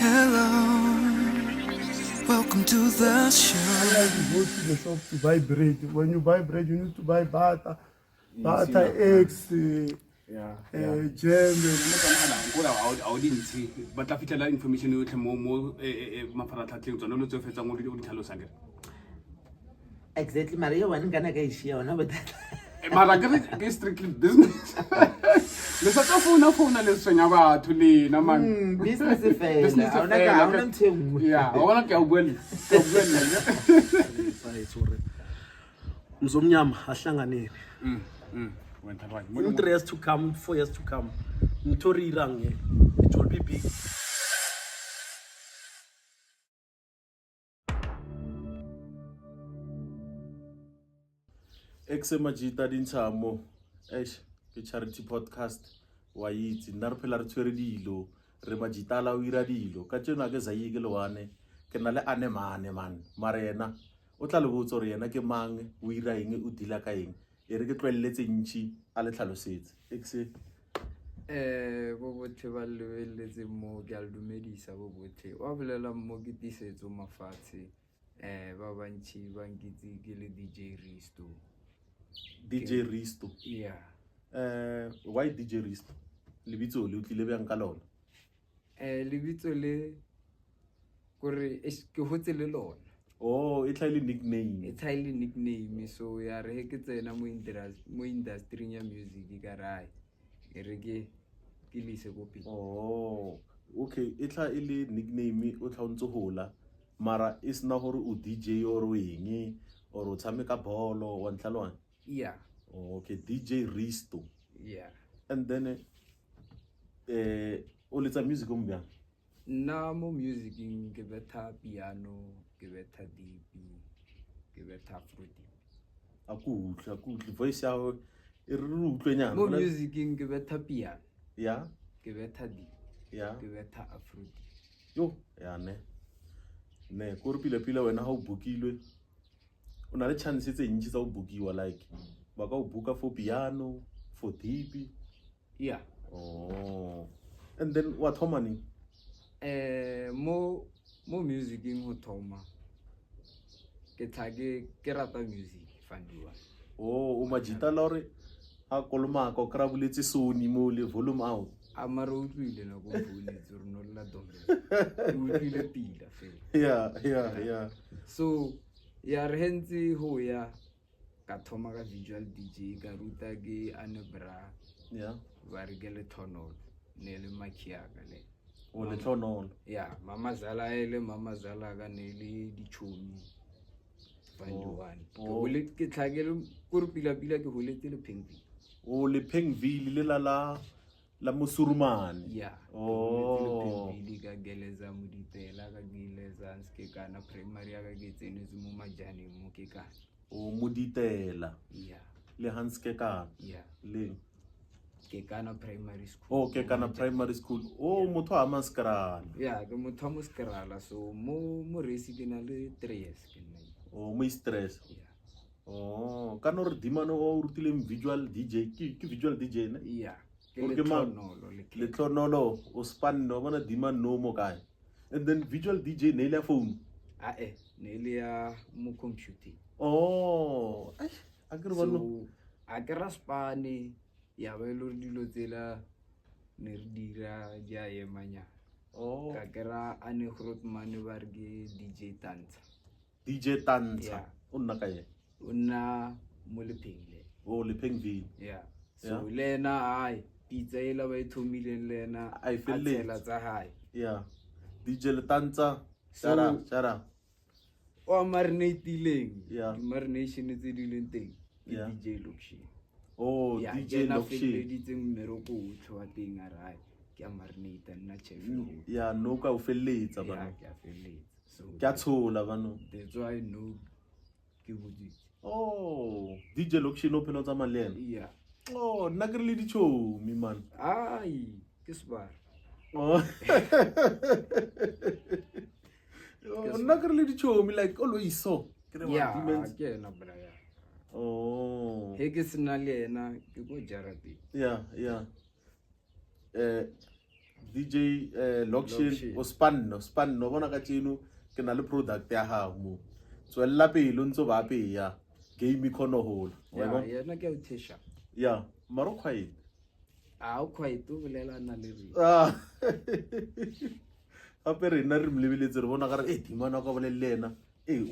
Hello, welcome to the show. I like to go to the shop to buy bread. When you buy bread, you need to buy butter, eggs, jam. But la fitela information yotlhe mo mafaratlhatlheng tsone lo tse fetsang o di tlhalosa ke Exactly, Maria, when can I get share on with that? mara ke strictly business le sa tsa phone le swenya batho le na man Business fail. I want to yeah I want to go well Mzomnyama ahlanganene. went right In 3 years to come, 4 years to come, Mtori Range, it will be big. Exemajita dinchamo, ke charity podcast wa itse nna re phela re tshwere dilo re majitala o ira dilo ka tsena ke zayi ke lewane ke na le anemane man marena o tla le botso re yena ke mang o ira eng o dila ka eng e re ke tlwelletse ntshi a le tlhalosetse exe bo botlhe ba lebeletse mo ke a le dumedisa bo botlhe wa bolela mo ke tisetso mafatshe ba bantshi ba nkitse ke le DJ Risto. DJ Risto Yeah. why DJ Risto lebitso le utlile bjang ka lona Lebitso le gore ke hotse le lona. oh e tla ile nickname It's highly nickname so ya re ke tsena mo industry ya music ka rai e re ke lise go pele. oh okay e tla ile nickname o tla ntse hola mara is na gore o DJ or o eng or o tshameka bolo wa ntlalwana Yeah. oh, okay DJ Risto Yeah. and then o letsa music o mbya Na mo music ke betha piano ke betha dipi ke betha fruity. akuhle voice ya e re utlwe nyana Mo music ke betha piano ya ke betha dipi ya ke betha fruity. yo ya ne go re pila wena ha o bookilwe o na le chance tse ntsi tsa o bookiwa like ba ka o booka for piano for dipi Yeah. oh and then what homani Mo music ho thoma ke rata music fandiwa. oh o majita lore a koloma ka o krabuletse Sony mo le volume out Amara o tlile na go boletse re no la dombe. O tlile pila fela. yeah So ya re hentse ho ya ka thoma ka visual DJ ka ruta ke Anebra yeah ba re ke le tonolo ne le makiaka le. o le tlhonono Yeah, Mama Zala Mama Zala ka ne le dichomi. Fanduane. Ke hole ke tlhakele go re pila ke holetse le Pengville. o le Pengville le la Mosurumane Yeah. oh Pengville ka geleza mo ditela ka geleza ske kana primary ka ke tsenetse mo majane mo ke kana. o moditela Yeah. le Hanske kana Yeah. le Ke kana primary school. okay kana primary school oh motho a maskrala Yeah, ke mo Thomas Kerala so mo resi ke na le 3 years ke nna. oh mo stress Yeah. oh kana re dimano o rutileng visual DJ ke visual DJ ne Yeah. Ke Or le ke mang? tonolo le tlhonolo o spanno bona dimano mo kae and then visual DJ ne le phone ne le ya mo computing. oh ai a ke re bona So a ke ra spane ya ba le dilo tsela ne re dira dia emanya oh ka ke ra ane Grootman ba re ke DJ Tanza DJ Tanza Yeah. o nna kae o na mo lephengle. o le Pengville Yeah. Yeah. So lena ai pizza ela ba ithomile lena I feel late. tshela tsa hae yeah DJ le Tanza So- shara o marinatileng Yeah. di marination tse di leng teng ke Yeah. DJ Lokshi. oh Yeah, DJ ke na Lokshi felleditse mmereko otlhe wa teng a rai ke a marinate nna chef ya no ka o felletsa yeah bana ke a felletsa so ke a tshola bano that's why I know ke botsitse oh DJ Lokshi no phelo tsa malena yeah oh nna ke re le dichomi man ai ke sbar oh nna ke re le dichomi like always so ke re yeah wa demons ke ena bra ya oh he ke sena le ena ke go jarate yeah DJ Lokshin o Spanno bona ka tseno ke na le product ya gago mo tswella pele ntse ba peya game khono hola ya yena ke uthesha ya maro khwae a o quite o bolelana le re gape rena re mlebeletse re bona ga re dimana ka bolelle ena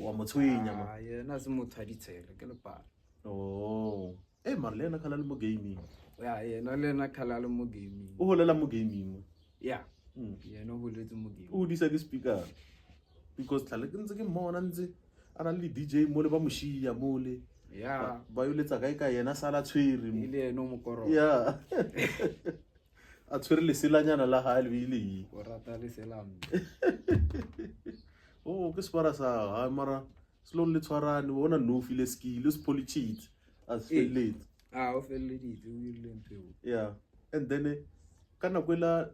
wa motshwenya ma yena se motho a ditshele ke le pala mara le ena khala le mo gaming ya yena le ena khala le mo gaming o holela mo gaming ya yena o holetse mo gaming o disa ke speaker because tlhale ke ntse ke mmona ntse a na le DJ mo le ba moshia mole ya ba yo letsa kae ka yena sala tshwere ile eno mo koro ya a tshwere le selanyana la ha le ile o rata le selam ke spara sa ha mara slow le tshwarane bona no feel skill is polichit as failed o felleditse o ile mpeo yeah and then kana kwela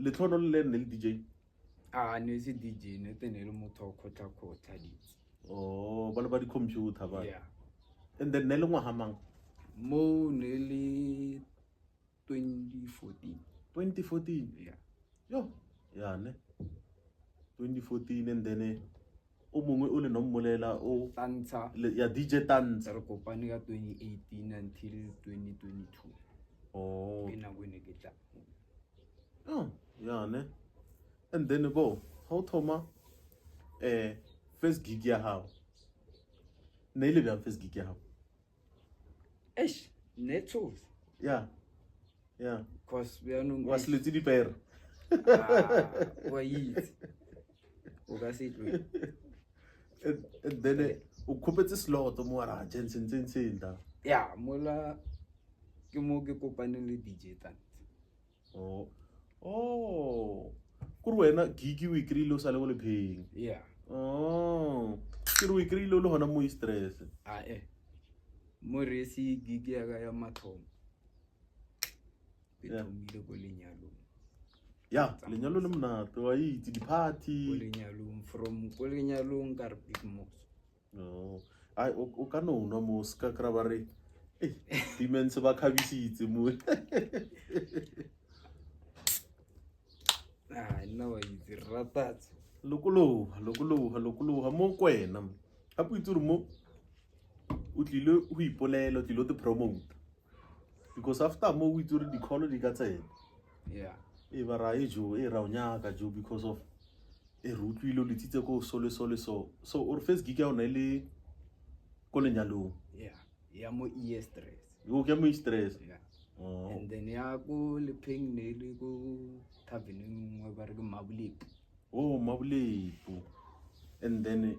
le tlhono le ne le DJ ne se DJ ne tene le motho o khotla ditse ba le ba di computer ba yeah and then ne le ngwa hamang mo ne le 2014 yeah yo ya ne 2014 and then o mongwe o le nommolela o Tanza ya DJ Tanza re kopane ka 2018 until 2022 ke nako ne ke tla ya ne and then how thoma first gig ya hao ne ile bjang first gig ya hao netos yeah cause we are no wa sletse dipere wa itse o ka se tlo and then o khopetse slot mo ara Jensen da ya mola ke mo ke kopane le DJ Tanza kuri wena gigi o ikrile o sa le go le pheng yeah ke re o ikrile o le gona mo stress mo resi gig ya ka ya mathomo ke thomile go lenyalong ya lenyalo le monate wa itse di-party go lenyalong from go lenyalong ka re big mos o ka no nwa mo ska kra ba re demons ba khabisitse mo nna wa itse ratatse lokoloha mo kwena gape itse gore mo o tlile go ipolela o tlile te promote because after mo o itse gore di-call di ka tsena yeah ba ra jo ra o nyaka jo because of re utlwile o letsitse ko so o re first gig ya ona le ko lenyalong ya mo stress o ke mo stress and then ya go le peng ne le go taverneng nngwe ba re ke Mabulepu Mabulepu and then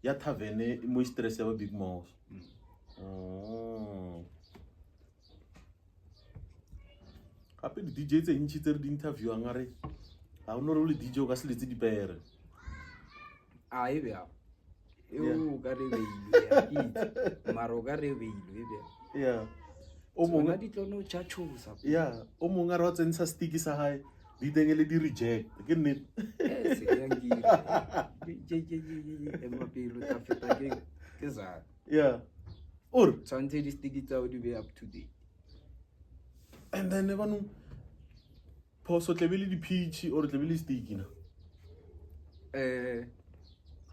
ya taverne mo stress ya ba big mouth gape di-DJ tse ntšhi tse re di-interviewang a re ga o no re o le DJ o ka se letse dipere bja o ka re beilwe ya kitse mara o ka re beilwe bja o mongwe di tlono chachosa o mongwe a re wa tsentsha sticky sa gae di tengele di reject ke nnete se yangile emapelo ta feta ke za or tshwantse di sticky tsa o di be up to date and then banong phoso tlebe le di-pitch or tlebe le sticky na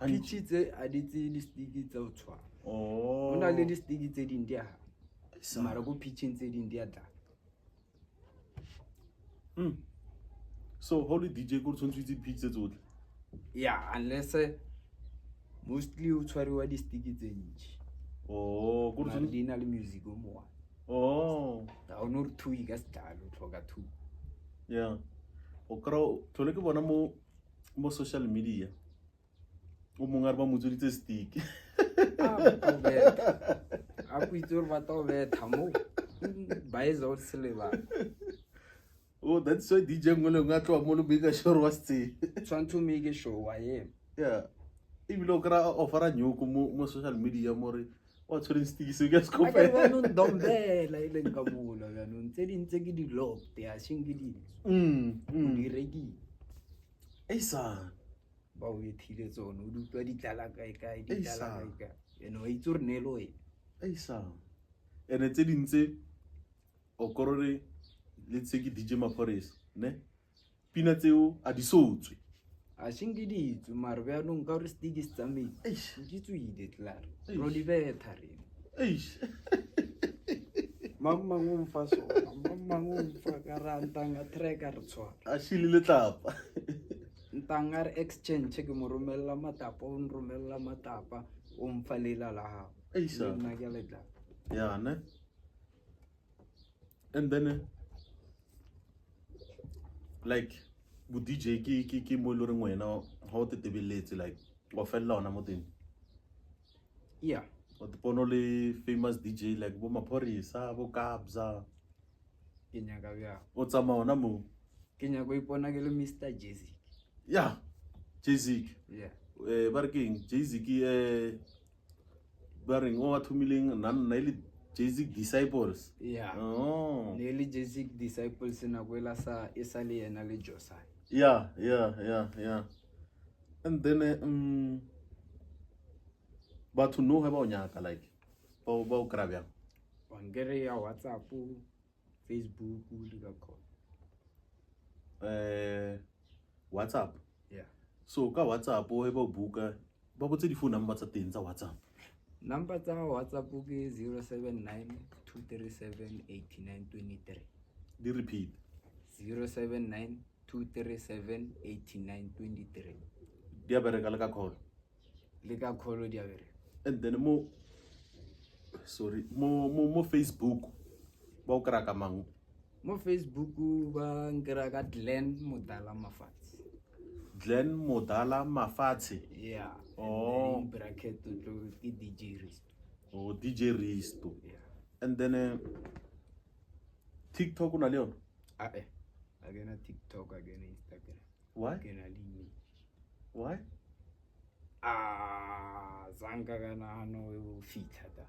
pitch tse a di tse di sticky tsa o tshwana o na le di sticky tse ding di a mara go pitching tse ding di a tla so how le DJ go tshwantse itse pitch tse tsotlhe unless mostly o tshwariwa di sticky tse ntši mara di na le music o moa ga o no re thui ka setlalo o tlhoka thui o kry tlhole ke bona mo social media o mongwe a re ba motsweditse stick a ko itse gore ba ta o betha mo ba e za o selebana that's why DJ nngwe le nngwe a tloa mo le maker sure wa se tshwanetse o make sure wa ema ebile o kry-a offera nyoko mo social media mo re wa tshwereng stick seo ke se banong dombela e leng ka mola bjanong tse dintse ke di-locked a seng ke o di rekile ba o ethile tsone o di utlwa di tlala kae ene wa itse gore ne le wena ene tse dintse o korore le tse ke DJ Maphorisa ne dipina tseo a di sotswe a shinke ditso mare bjanong ka gore stiki se tsamaile di tswile tlare ro di betha rena eish mang mang o mfa sona mang mang o mfa ka ra ntanga tracker re tshwara a shile le tlapa ntanga re exchange ke mo romella matapa o nromella matapa o mfa lela la gago eish nna ke le tla yeah ne and then like bu DJ ke mo le reng wena ha o tetebeletse like wa fella ona mo teng yeah o te pono le famous DJ like bo Maphorisa bo Kabza ke nyaka bja o tsamaya ona mo ke nyaka go ipona ke le Mr Jessic yeah Jessic yeah ba re keng Jessic ba reng o a thumileng nna ile Jessic Disciples yeah oh ne le Jessic Disciples na go ela sa esa le yena le Josai yeah and then batho no ha ba o nyaka like ba o krabya wangere ya WhatsApp Facebook le ka call WhatsApp yeah so ka WhatsApp o ba buka ba botse di phone number tsa teng tsa WhatsApp number tsa WhatsApp ke 079 237 8923 di repeat 079 237 8923 di a bereka le ka call le ka call di a bereka and then mo Facebook ba o kraka mang mo Facebook ba nkira ka Glenn Modala Mafatshe Glenn Modala Mafatshe yeah oh in bracket to ke DJ Risto oh DJ Risto yeah and then TikTok una leon again TikTok again Instagram why again ali why zanga kana no fitha da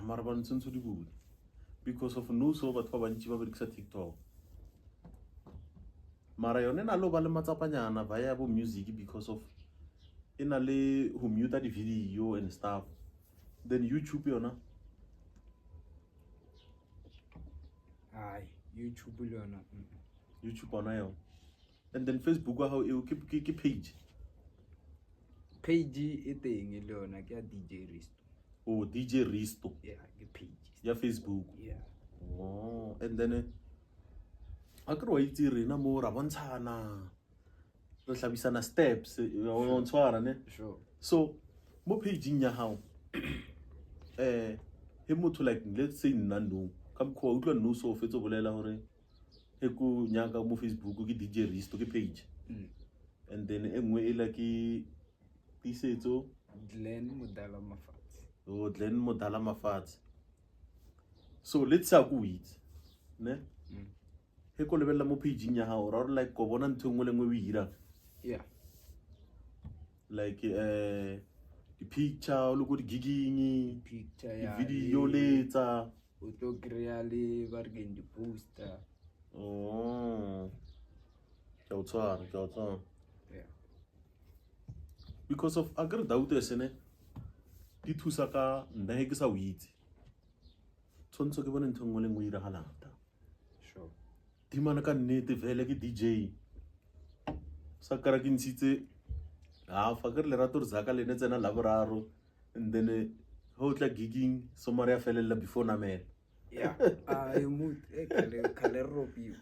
mara ba ntse di bule because of no so batho ba bantsi ba berekisa TikTok mara yone na lo ba le matsapanyana ba ya bo music because of ina le who mute di video and stuff then YouTube yona YouTube le yona YouTube ona yo and then Facebook wa how e ke page e teng le yona ke ya DJ Risto oh DJ Risto yeah ke page ya Facebook yeah oh and then akere wa itse rena mo ra bontshana re hlabisana steps o ntshwara ne sure so mo pageng ya hao he motho like let's say nna no ka mkho utlwa no so fetso bolela hore he ko nyaka mo Facebook ke DJ Risto ke page and then engwe e la ke tisetso Glenn Modala Mafatshe oh Glenn Modala Mafatshe so let's say go it ne he ko lebella mo pageng ya hao ra like go bona ntho engwe le engwe o ira yeah like the picture look at gigging picture the ya video later o tlo kreya le ba re di poster oh ke o tsara yeah because of agar doubt esene di thusa ka nna he ke sa witse tsontso ke bona ntho ngwe le ngwe ira halata sure di mana ka nnete vele ke DJ sa kara ke ntshitse fa ke le rato re zaka le ne tsena la boraro and then ho tla gigging somare ya felela before na mela yeah mood kale ropi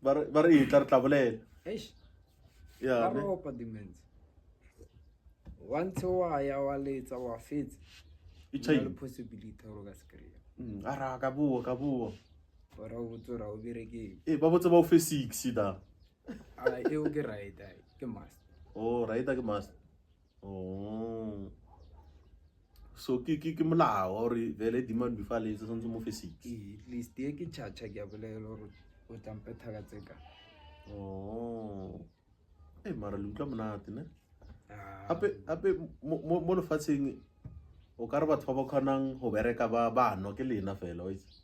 ba re tla re tla bolela yeah ba ropa dimense once wa ya wa letsa wa fetsa e le chain possibility hore ka screen ara ka buo ora o tsora o bereke ba botse ba o fe 6 da e o ke right ke must oh right ke must oh so ke molao hore vele demand before le tse mo fe 6 at least e ke chacha ke a bolela hore o tampe thaka tseka oh mara le utlwa monate ne ape mo lefatsheng o ka re batho ba khonang go bereka ba no ke lena fela wa itse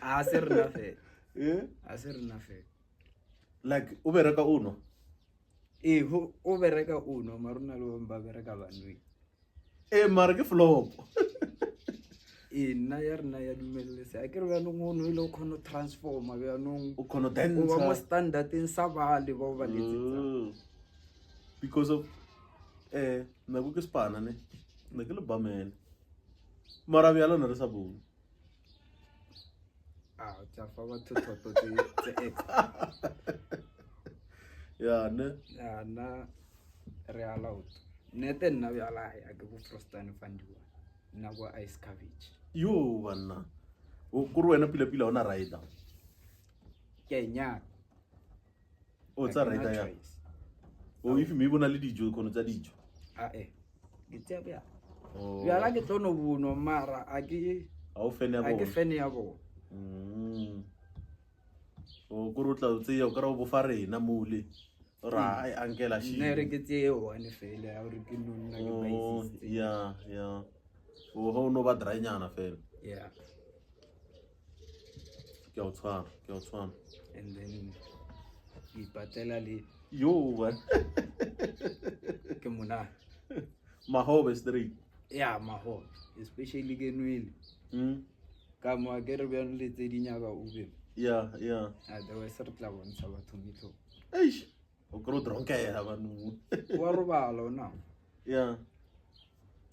a se rena fe like o bereka uno o bereka uno maruna le ba bereka banwe mara ke flop nna ya rena ya dumelese a ke re bjanong o no ile o kgona go transforma bjanong o kgona o ba mo dancer standardeng sa bale ba ba letsetsa because of nako ke sepana ne ke le bamele mara bjalo ne re sa bone tsa fa batho thoto tse extra ya ne nna re allowed nete nna bjala ya ke bo frostane fandiwa nna bo ice cabbage yo banna o kore wena pila ona rider ke nyaka o tsa rider ya o if me bona le dijo kono tsa dijo ke tsa bjala ke tlono bono mara a ke fene ya bona o kore o tla o tseya o kara o bofa rena mole ra ai ankela shi nne re ke tse one fela ya gore ke nonna ke baisitse ya o ho no ba drainyana fela yeah ke o tshwana and then ke ipatela le yo wa ke mona Mahobe street maho especially ke nwele ka mo a ke re bjano le tse di nyaka ube otherwise re tla bontsha batho mitho o kro dronkela banu wa robala ona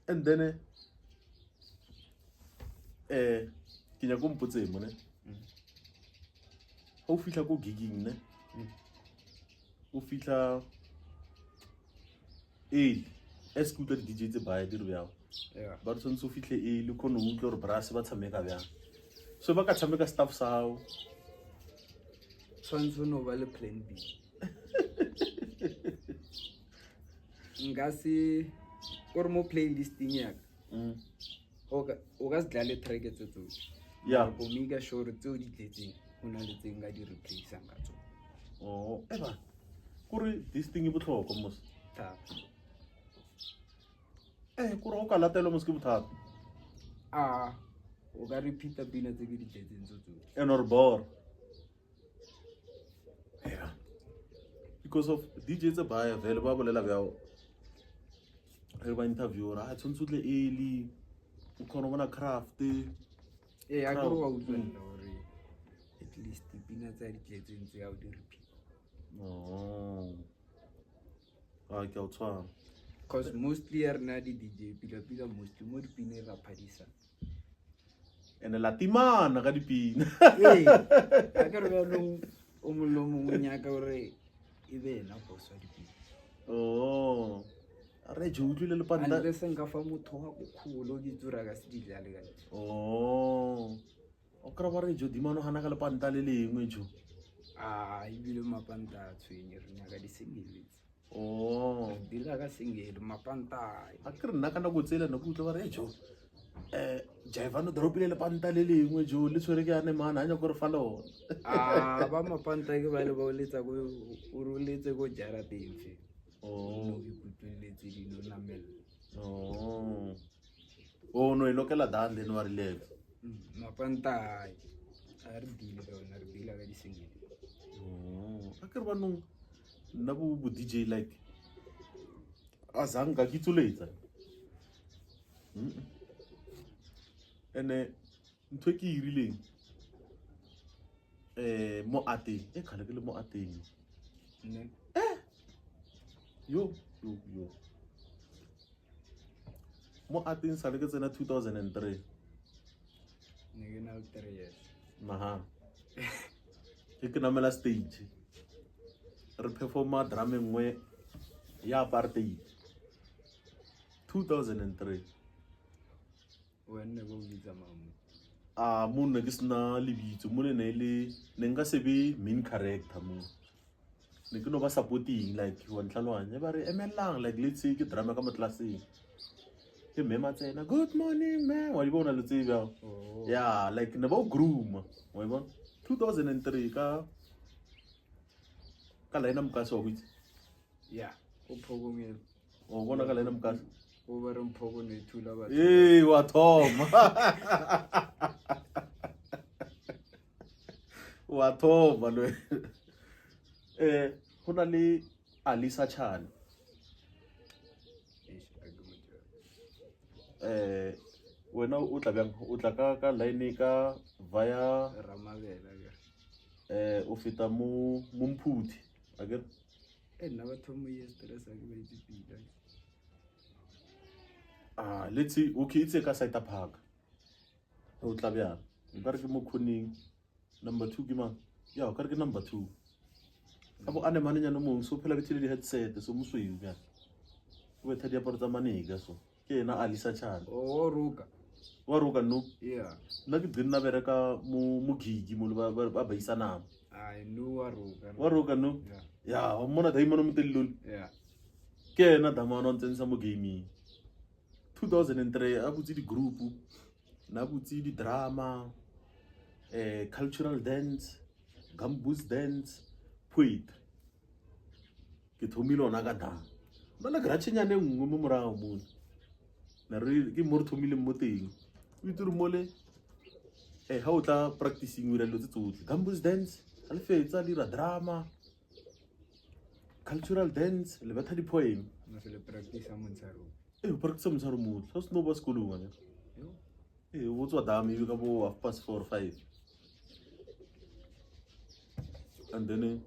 and then ke nya go mpotse mo ne o fitla go gigging ne o fitla eskuta di DJ tse ba di re bjao ba tsentse o fitle le kono o utlwe re brass ba tshameka bjang so ba ka tshameka staff sao tshwanetse no ba le plan B nka se gore mo playlisting yaka o ka se dlale track tse tsotlhe go make sure tseo di tletseng go na le tse nka di replaceang ka tsone kore this thing e botlhokwa mos thata kore o ka latela mos ke bothata o ka repeata pina tse ke di tletseng tso tsotlhe and or bore because of DJ tse baya vele ba bolela bjao re ba interview ra tshwantshutle eli o khona bona craft a gore wa utlwela gore at least pina tse di tletseng tse ya o di repeat ke o tshwana because mostly ya rena di DJ pila mostly mo dipine ra phadisa ene la timana ka dipina a ke re bjanong o mollo mongwe nyaka gore e be ena boss wa dipina re jo utlwile le panda le se nka fa motho wa go kholo di tsura ka se di dlale ka o kra ba re jo dimano hana ka le panda le lengwe jo ebile mapanta a tshwenye re nyaka di singeletse dila ka singele mapanta a ke re nna ka nako tsela no go utlwa ba re jo jaivano dropile le panta le lengwe jo le tshwere ke ane mana anya gore fa lona ba mapanta ke ba le ba letsa go o roletse go jara teng no ikutlweletse di no namela no ilokela dan then wa relax mapanta a re dile ka ona re dila ka di singele a ke re banong nna bo DJ like azanga kitsuletsa ene ntwe ke irileng mo ateng khale ke le mo ateng ne yo mo ateng sa le ke tsena 2003 ne ke na le 3 years ke namela stage re performa drama engwe ya apartheid 2003 wena go bitsa mamu mo nne ke sena lebitso mo ne ne nka se be main character mo ne ke no ba supporting like wa ntlhalwanya ba re emelang like let's say ke drama ka mo classeng ke mema tsena good morning man wa bona le tsebya like ne ba groom wa bona 2003 ka laina mokase wa go itse o phogomela o bona ka laina mokase o ba re mphogo ne thula ba wa thoma wa thoma lo go na le Alisa Chan wena o tla bjang o tla ka line ka via Ramabela ke. o feta mo Mphuthi akere Nna batho mo yesterday sa ke ba itsipila. let's see okay itse ka Site Park o tla bjang o ka re ke mo Corning number 2 ke mang ya o ka re ke number 2 ka bo ane mane nyane mong so phela bethile di headset so mosweu bjang o betha diaparo tsa manega so ke ena Alisa Chana O ruka. wa roka no Yeah. nna ke dinna bereka mo gigi mo ba baisana I know wa ruka. wa roka no Yeah. ya o mona daimano motello Yeah. ke ena damano ntse sa mo gaming 2003 a butse di group na butse di drama cultural dance gambus dance poetry ke thomile ona ka da nna ke ratshenya nngwe mo morago mo na re ke mo re thomile mo teng o itse re mole ha o tla practicing o dilo tse tsotlhe gambus dance a le fetsa dira drama cultural dance le batha di poem No se le practice a Montsaro. o practice mosaro mo so sno ba sekolong ane Yo. o tswa dame e ka bo 4:30 and then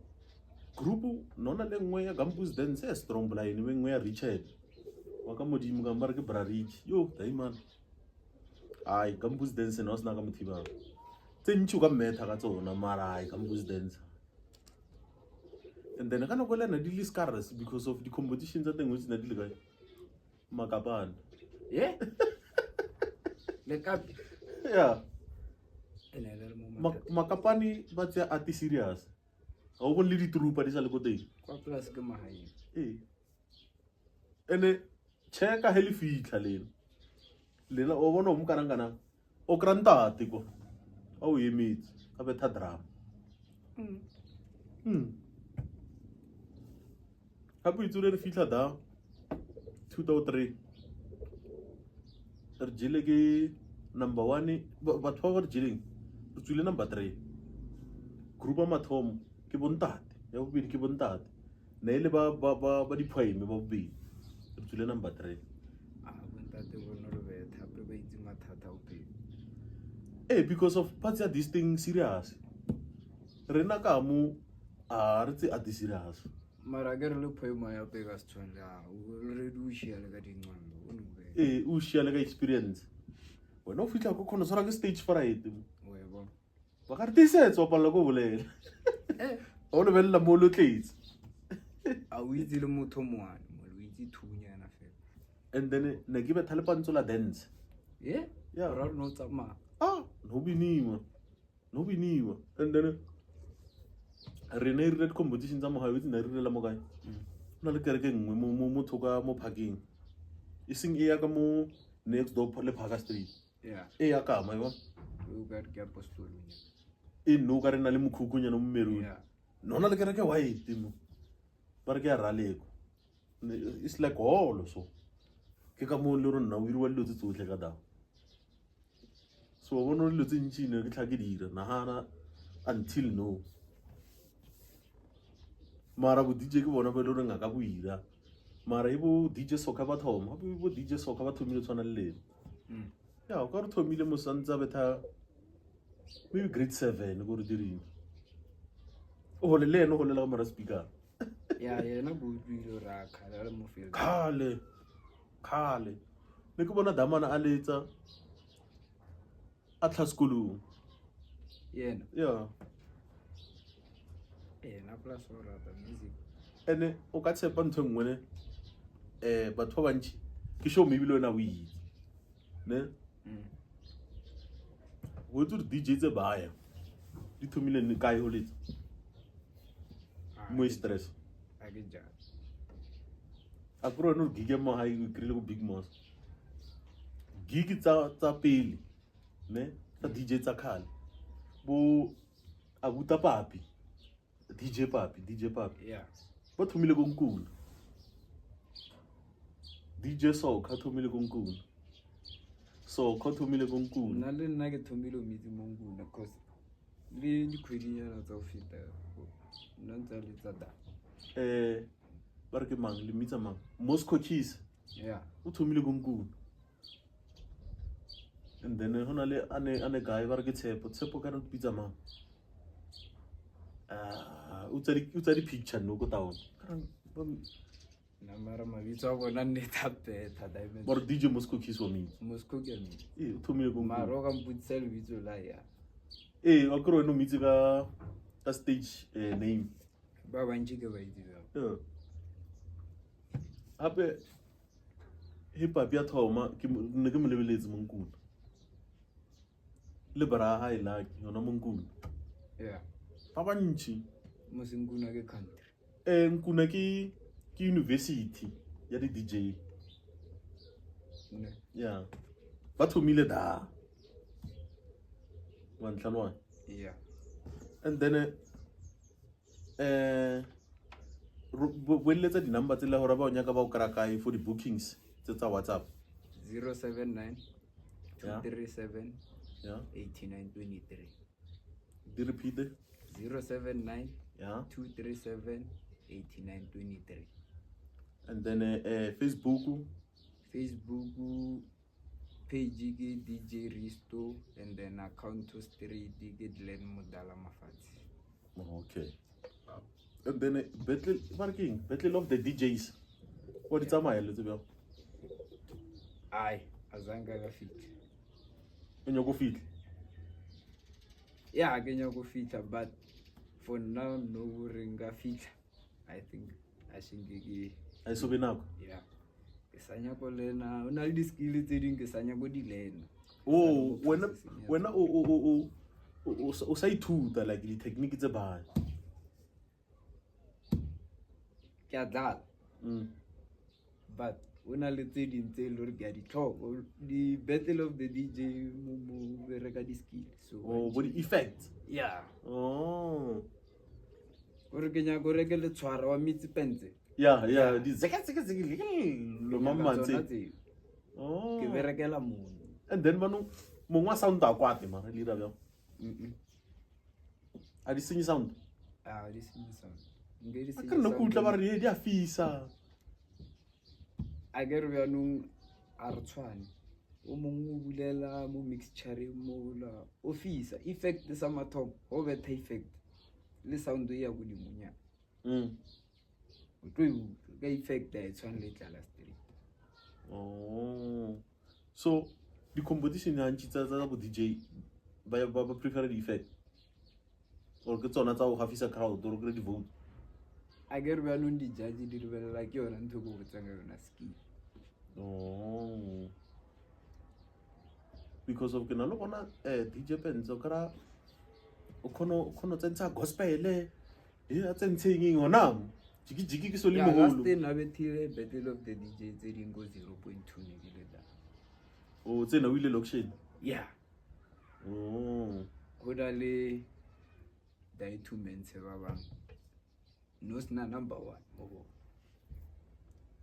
group nona le nngwe ya gambus dance e strong line we nngwe ya Richard wa ka modimo ka mbare ke bra rich yo daiman ai gambus dance no sna ka mothiba tse ntšhi ka metha ka tsona mara ai gambus dance and then kana go lena di list scars because of the competitions that thing which na di le kae makapana Yeah. Le ka yeah ene le mo makapani ba tse ati serious ga o bone le ditrupa di sa le ko teng kwa plus ke mahaeng. ene cheka heli fitla lena o bona o mkanangana o krantate ko a o emetse a betha drama hape itsole re fitla da 2003 re jele ke number 1 batho ba re jeleng re tswile number 3 group ya mathomo ke bontate ya bobedi ke bontate ne ile ba di poem ba bobedi re tswile number 3 Bontate bona re betha pe ba itse mathata o pele. because of parts of this thing serious rena ka mo re tse a di serious Mara ke re le poema ya pe ka Setswana o re du shia le ka dingwalo o no be. o share ka experience wena o fitla go khona sora ke stage fright O e bona. ba ka re tisetso palla go bolela o le bella mo lo tletse A o itse le motho moane mo lo itse thunyana fela. and then ne ke betha le pantso la dance Yeah. Yeah. Ra no tsama. no biniwa and then re ne re competition tsa mogae itse ne re rela mo kae na le kereke nngwe mo thoka mo parking e seng e ya ka mo next door le Parker Street Yeah. e ya ka ma yo O ka ke apostolo. e no ka re na le mokhukunyana mo meruni Yeah. nona le kereke white mo ba re ke ya raleko it's like all so ke ka mo le rona o iriwa dilo tse tsotlhe ka da so wa bona dilo tse ntšhi ne ke tlha ke dira nagana until no mara bo DJ ke bona ba ile reng ka boira mara e bo DJ Soka ba thoma bo DJ Soka ba thomile tshwana le lena ya o ka re thomile mo santsa betha maybe grade 7 go re direng o le lena go le la mara speaker Yeah, yena bo dilo ra khala le mo field. khale ne ke bona damana a letsa a tla sekolong Yena. ya Yena plus o rata music. ene o ka tshepa ntho nngwe ne batho ba bantši ke show maybe le wena o itse ne go itse gore DJ tse baya di thomile ne kae o letsa mo stress A ke ja. a kry no gig ya mahae o kry-ile go Big Moss gig tsa pele ne tsa DJ tsa khale bo abuta papi DJ papi Yeah. ba thomile go nkula DJ Soka thomile go nkula Soka thomile go nkula Nna le nna ke thomile mitsi mo nguna cause le dikhwedi yana tsa o feta nna ntse le tsa da. ba re ke mang le mitsa mang Moscow Cheese Yeah. o thomile go nkula And then hona le ane guy ba re ke Tshepo ka re pitsa mang o tsa di picture no go down na mara mabitso a bona nneta beta diamond but DJ Moscow kiss wa me Moscow ke me o thomile go mara o ka mputsa lebitso la ya wa kro no mitse ka stage name ba bantši ke ba itse ba ape hip hop ya thoma ke ne ke mo lebeletse Monkuna le bra ha ila yona Monkuna yeah ba bantši Mosinkuna ke country Nkuna ke university ya di DJ ne yeah ba thomile da wa ntlhalwa yeah and then boeletsa di-number tse le gore ba o nyaka ba o kry-a kae for di-bookings tse tsa WhatsApp 079 Yeah. 237 yeah 8923 di repeat 079 yeah 237 8923 and then Facebook page ke DJ Risto and then account to street ke Glen Modala Mafatsi. okay and then battle of the DJs what it's amaya le tsebego Ai azanga ka fit. o nyako fit Yeah, ke nya go fitla but for now no ringa fitla. I think I think ke a iso be nako yeah. Ke sanya go lena o na le di skill tse ding ke sanya go di lena. wena o sa ithuta like di technique tse bana Ke a dlala but una le tse ding tse le re ke a di tlhoko di battle of the DJ mo bereka di skill so body effect yeah oh gore ke nya go reke le tshwara wa mitsi pense yeah di zeka lo mamantse oh ke berekela mono and then mongwa sound a kwate mara le dira bjang a di senye sound di sinisa ngedi a ka nna go utla ba re di a fisa a ke re bjanong a re tshwane o mongwe o bulela mo mixture mo la officer effect sa mathomo go betha effect le sound ya go dimunya o tlo ka effect ya tshwane le tlala street oh so the competition ya ntsi tsa bo DJ ba prefer the effect or ke tsona tsa go hafisa crowd or ke di vote a ke re bjanong di judge di lebelela ke yona ntho go botsang yona skill oh because of ke na lo bona DJ Penzo kra o khono tsentsha gospel a tsentsheng ngona jiki ke so le yeah last mogolo day na bethile battle of the DJ tse ding go 0.2 ne ke le da o tsena o ile location yeah oh go da le dai two men se ba bang no sna number 1 mo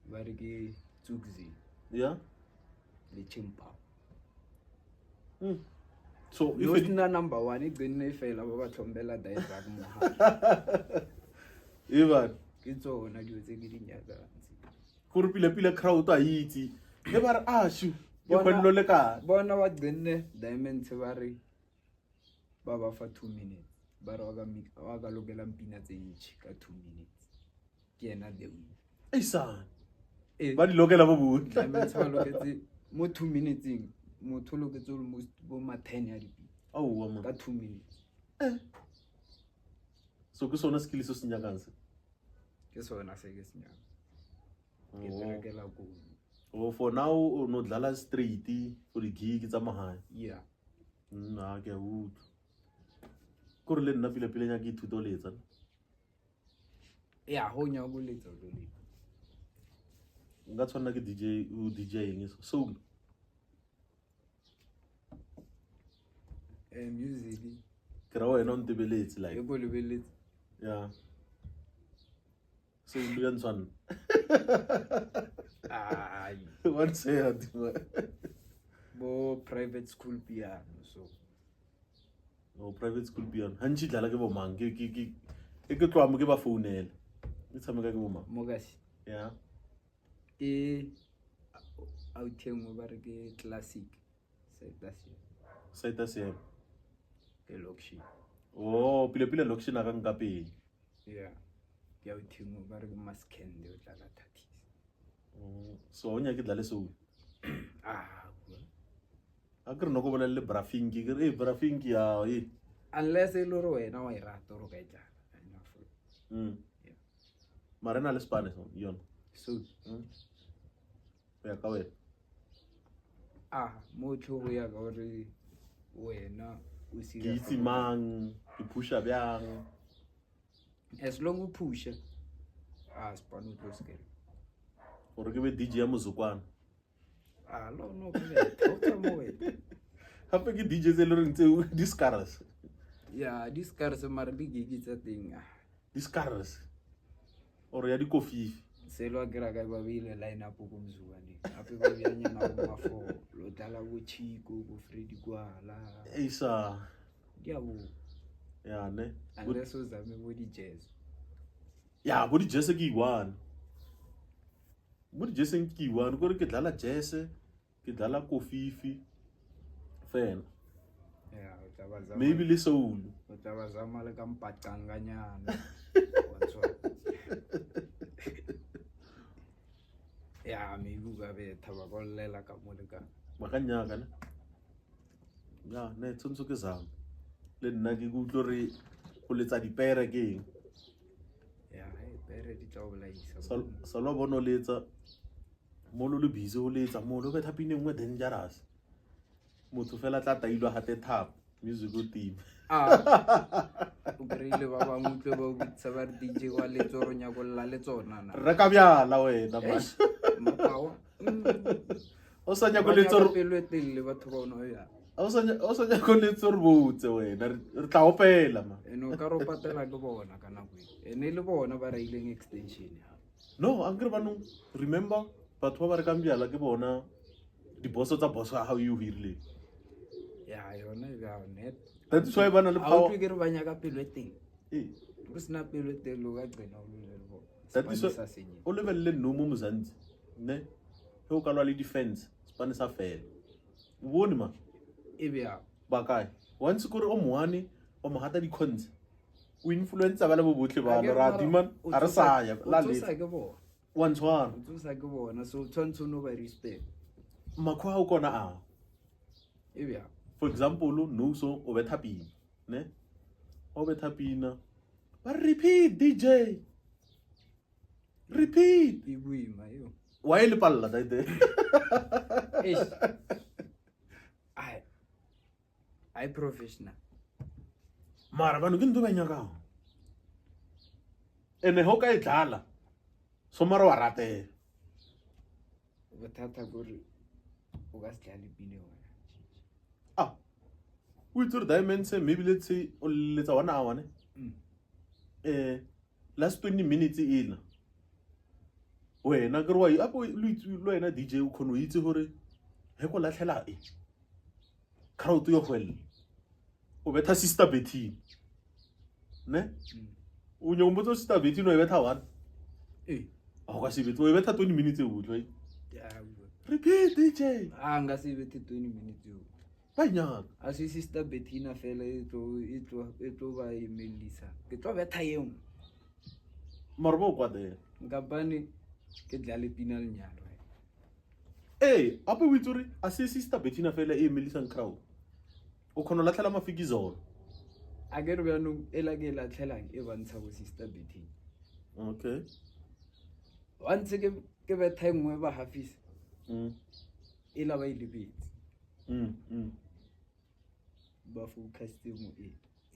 ba re ke Tsugzi yeah le Chimpa so no if sna number 1 e genne fela ba ba tlhombela dai drug mo even ke tsona dio tse ke dinyaka go re pila crowd a itse le ba re shu ke kgonlo le ka bona wa genne diamond se ba re ba ba fa 2 minutes ba re wa ka lokela mpina tse ntši ka 2 minutes ke ena the win isa ba di lokela bo botla diamond se ba loketse mo 2 minutes motho loketse almost bo ma 10 ya dipina au ka 2 minutes so ke sona skill se senyakang se ke sona se ke senyaka ke berekela go oh for now o no dlala straight for the gig tsa mahae yeah nna ke utlo ko re le nna pile nya ke ithuto letsa yeah ho nya go letsa go le nka tshwana ke DJing so music ke ra wena o ntebeletse e like go lebeletse yeah so lu yan tshwana ai one say bo private school piano so no private school piano hanchi dlala ke bo mang ke tloa mo ke ba founela e tshameka ke bo mang mogasi yeah e out mo ba re ke classic Saita siam. ke loction. Oh, pile loction akang kape. Yeah. Ke a uthingo ba re ke maskende o tla ka thatis. So onya ke dlale so. Ah. Akere no go bola le brafingi ke brafingi ya Unless e lore wena wa irata ro ka etla. Marena le Spanish yon. So Ya ka we. mo go ya ka gore wena o Ke serious. itse mang, ke pusha byang. As long as push Spano tlo skele. Gore ke be DJ ya mozokwana. Lo no ke thotsa mo wena. Hape ke DJ tse le reng tse discaras. Yeah, this car se mara di gigi tsa teng. Discaras. Or ya di coffee. Se lo akira ka ba bile line up go mzukane. Ape ba byanya na go mafo. Lo tala go Chico go Freddy kwala. Isa. Dia bo. Ya ne. Unless o zame bo di jazz. Ya bo di jazz ke one. Bo di jazz ke one gore ke dlala jazz, ke dlala coffee. Fan. Yeah, o tla ba zama. Maybe le soul. O tla ba zama le ka mpatanganyana. Yeah, maybe ga be thaba go lela ka mo le ka. Makanyaka ne. Ya ne tsontso ke zama. Le nna ke go utlo re go letsa dipere ke eng. Yeah, pere di tla bola isa. Salo bono letsa mo lo busy o letsa mo lo be thapine nngwe dangerous. Motho fela tla tailwa hate thap musical team. O kreile ba ba mutlo ba o bitsa ba DJ wa letso ro nya go lla le tsona na. Re ka byala wena man. Mapao. O sa nya go letso pelo etelle batho ba ono ya. o sa nya go letso re botse wena re tla opela man. Eno ka ro patela ke bona kana go. Ene le bona ba raileng extension ya. No, angre banu remember batho ba re ka mbyala ke bona di bosso tsa bosso how you hirile. Ya yona ga net. That's why bana le How power. to get banya ka pelo eteng. Eh, O sna pelo etelo ga tsena o le bo. that is why o lebelle no mo Mozanzi ne he o ka lwa le defense Spanish a fela o bone ma E bya. ba kae once gore o moane o mo hata di cons o influencer ba le bo botle ba le ra diman a re sa ya la le Sa ke bona. one one O sa ke bona so tshwantse no ba respect. makwa o kona a E bya. for example no so o betha pina ne o betha pina ba repeat DJ repeat E buima yo. wa ile palla taite Eish. I professional. mara vanhu ke ntho ba nyaka ene ho ka e dlala so mara wa ratela Bothata gore o ka se tlale pine wena. o itse re diamond se maybe let's say o letsa 1 hour ne last 20 minutes ina wena ke re wa apo lo wena DJ o khono itse hore he go latlhela crowd yo hwela o betha sister Betty ne o nyo mbotso sister Betty no e betha 1 a go se betho o betha 20 minutes e utlwa Ya. repeat DJ Nga se bete 20 minutes yo. ba nyaka A se sister Bettina fela e tlo ba emelisa. Ke tlo betha yeng. mara bo kwa there Ngabane ke dlale pina le nyalo. ape o itse hore a se sister Bettina fela e emelisang crowd o khono latlhela mafikizolo A ke re byanong ela ke la tlhelang e bantsha go sister Bettina. okay Once ke betha engwe ba hafisa. Ela ba ile betse. Ba focus mo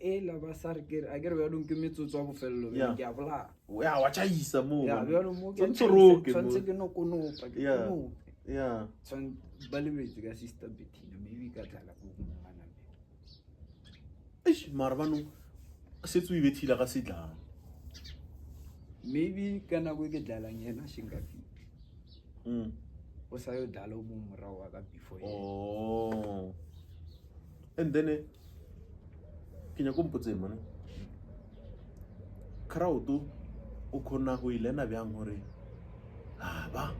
ela ba sar ke a ke re byanong ke metsotso a bofello ke a bola. ya wa chaisa mo Ya byanong mo ke tsoroke mo tshwantse ke no konopa ke Yeah. konopa. ya Ba lebetse ka sister Bettina maybe ka tlala go ngwana. mara bano se tsu ibethila ka sedlana Maybe kana go ke dlalang yena shingafi. O sa yo dlala mo morago wa ka before. oh and then ke nya go mpotse man crowd o khona go ilena byang hore ba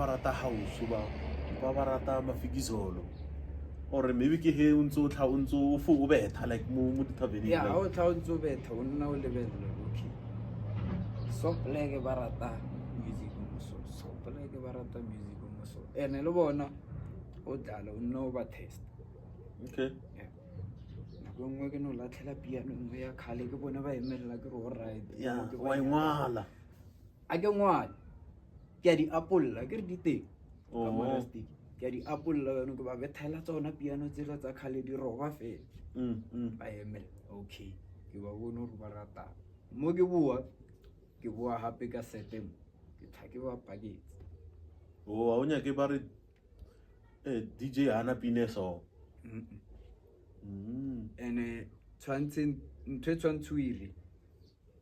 rata house ba rata mafikizolo or maybe ke he o ntse o fo o betha like mo dithabeneng ya ha o tla o ntse o betha o nna o lebella okay so pleke ba rata music mo so ene le bona o dlala o nna o ba test okay nako nngwe ke no latlhela piano nngwe ya khale ke bona ba emella ke re all right ya wa ingwala a ke ngwana ke a di apolla ke re di teng ka monastic ke a di apolla yone ke ba bethela tsona piano tsela tsa khale di roba fela ba emela okay ke ba bona hore ba rata mo ke bua hape ka setem ke tha ke ba paketse a o nya ke ba re DJ ana pineso ene tshwantse ntwe tshwantsuire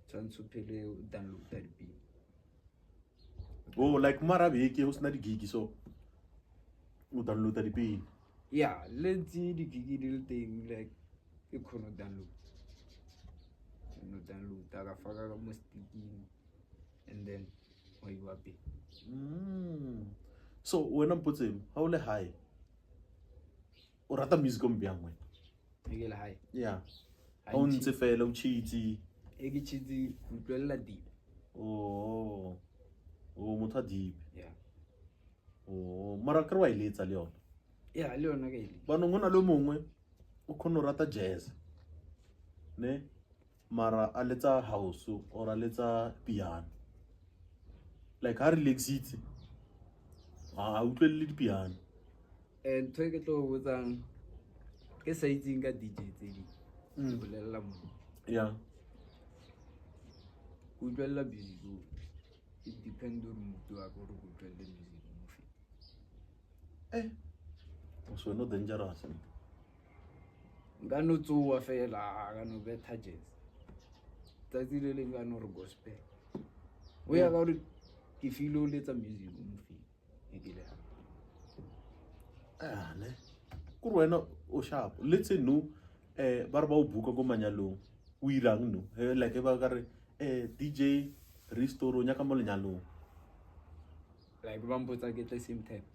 tshwantse phele o download di pina like marabe ke ho sna di gig so o download di pina ya letsi di gig di le teng like ke khono download ka faka ka mo sticking and then o iwa pe so wena mpotseng ha o le high o rata music o mbyang wena ke le hae yeah ha o ntse fela o cheatsi e ke cheatsi utlwella deep motho deep yeah mara ke wa iletsa le yona yeah le yona ke ile ba no ngona le mongwe o khono rata jazz ne mara a letsa house or a letsa piano like ha relaxitse a utlwelle di piano ntho ke tlo botsang ke sa itseng ka DJ tse di bolella mo yeah utlwella music it depends on motho wa go utlwella music mo fe so no dangerous nka no tsoa fela ka no betha jazz tsatsi le leng ka no re gospel o ya ka re ke feel o letsa music mo fe e ke le ne ku wena o sharp let's say no ba re ba o buka go manyalong o irang no like ba ka re DJ restore nya ka mo lenyalong like ba mpotsa ke the same time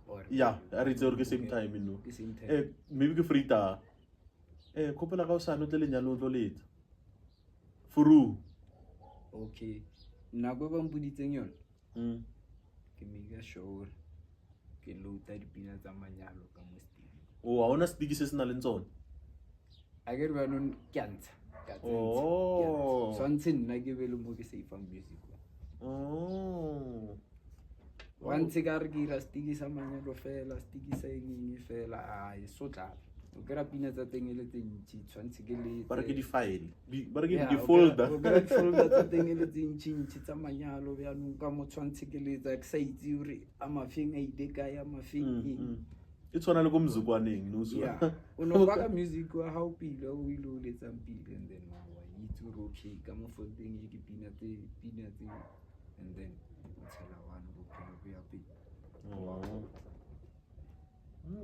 or yeah a re tsore ke same time no ke same time maybe ke frita khopela ka o sa no tle lenyalong tlo letsa furu okay nako ba mpuditseng yona ke make sure ke load dipina tsa manyalo ka mo studio ha ona sticky se sena le tsone a ke re ba no kyantsha ka swantse nna ke be le mo ke safe music once ka re ke ira sticky sa manyalo fela sticky sa eng fela ai so tla o kera pina tsa teng le tse ntsi tshwantse ke le ba re ke di file ba re ke di folder o kera folder tsa teng le tse ntsi tsa manyalo ya no ka mo tshwantse ke le tsa sa itse uri a mafeng a ide ka ya mafeng e tshwana le go mzukwaneng no so yeah o no ba ka music wa how pile o ile o letsa pile and then wa itse uri okay ka mo folding e ke pina tse and then o tshela one bophelo bo ya pele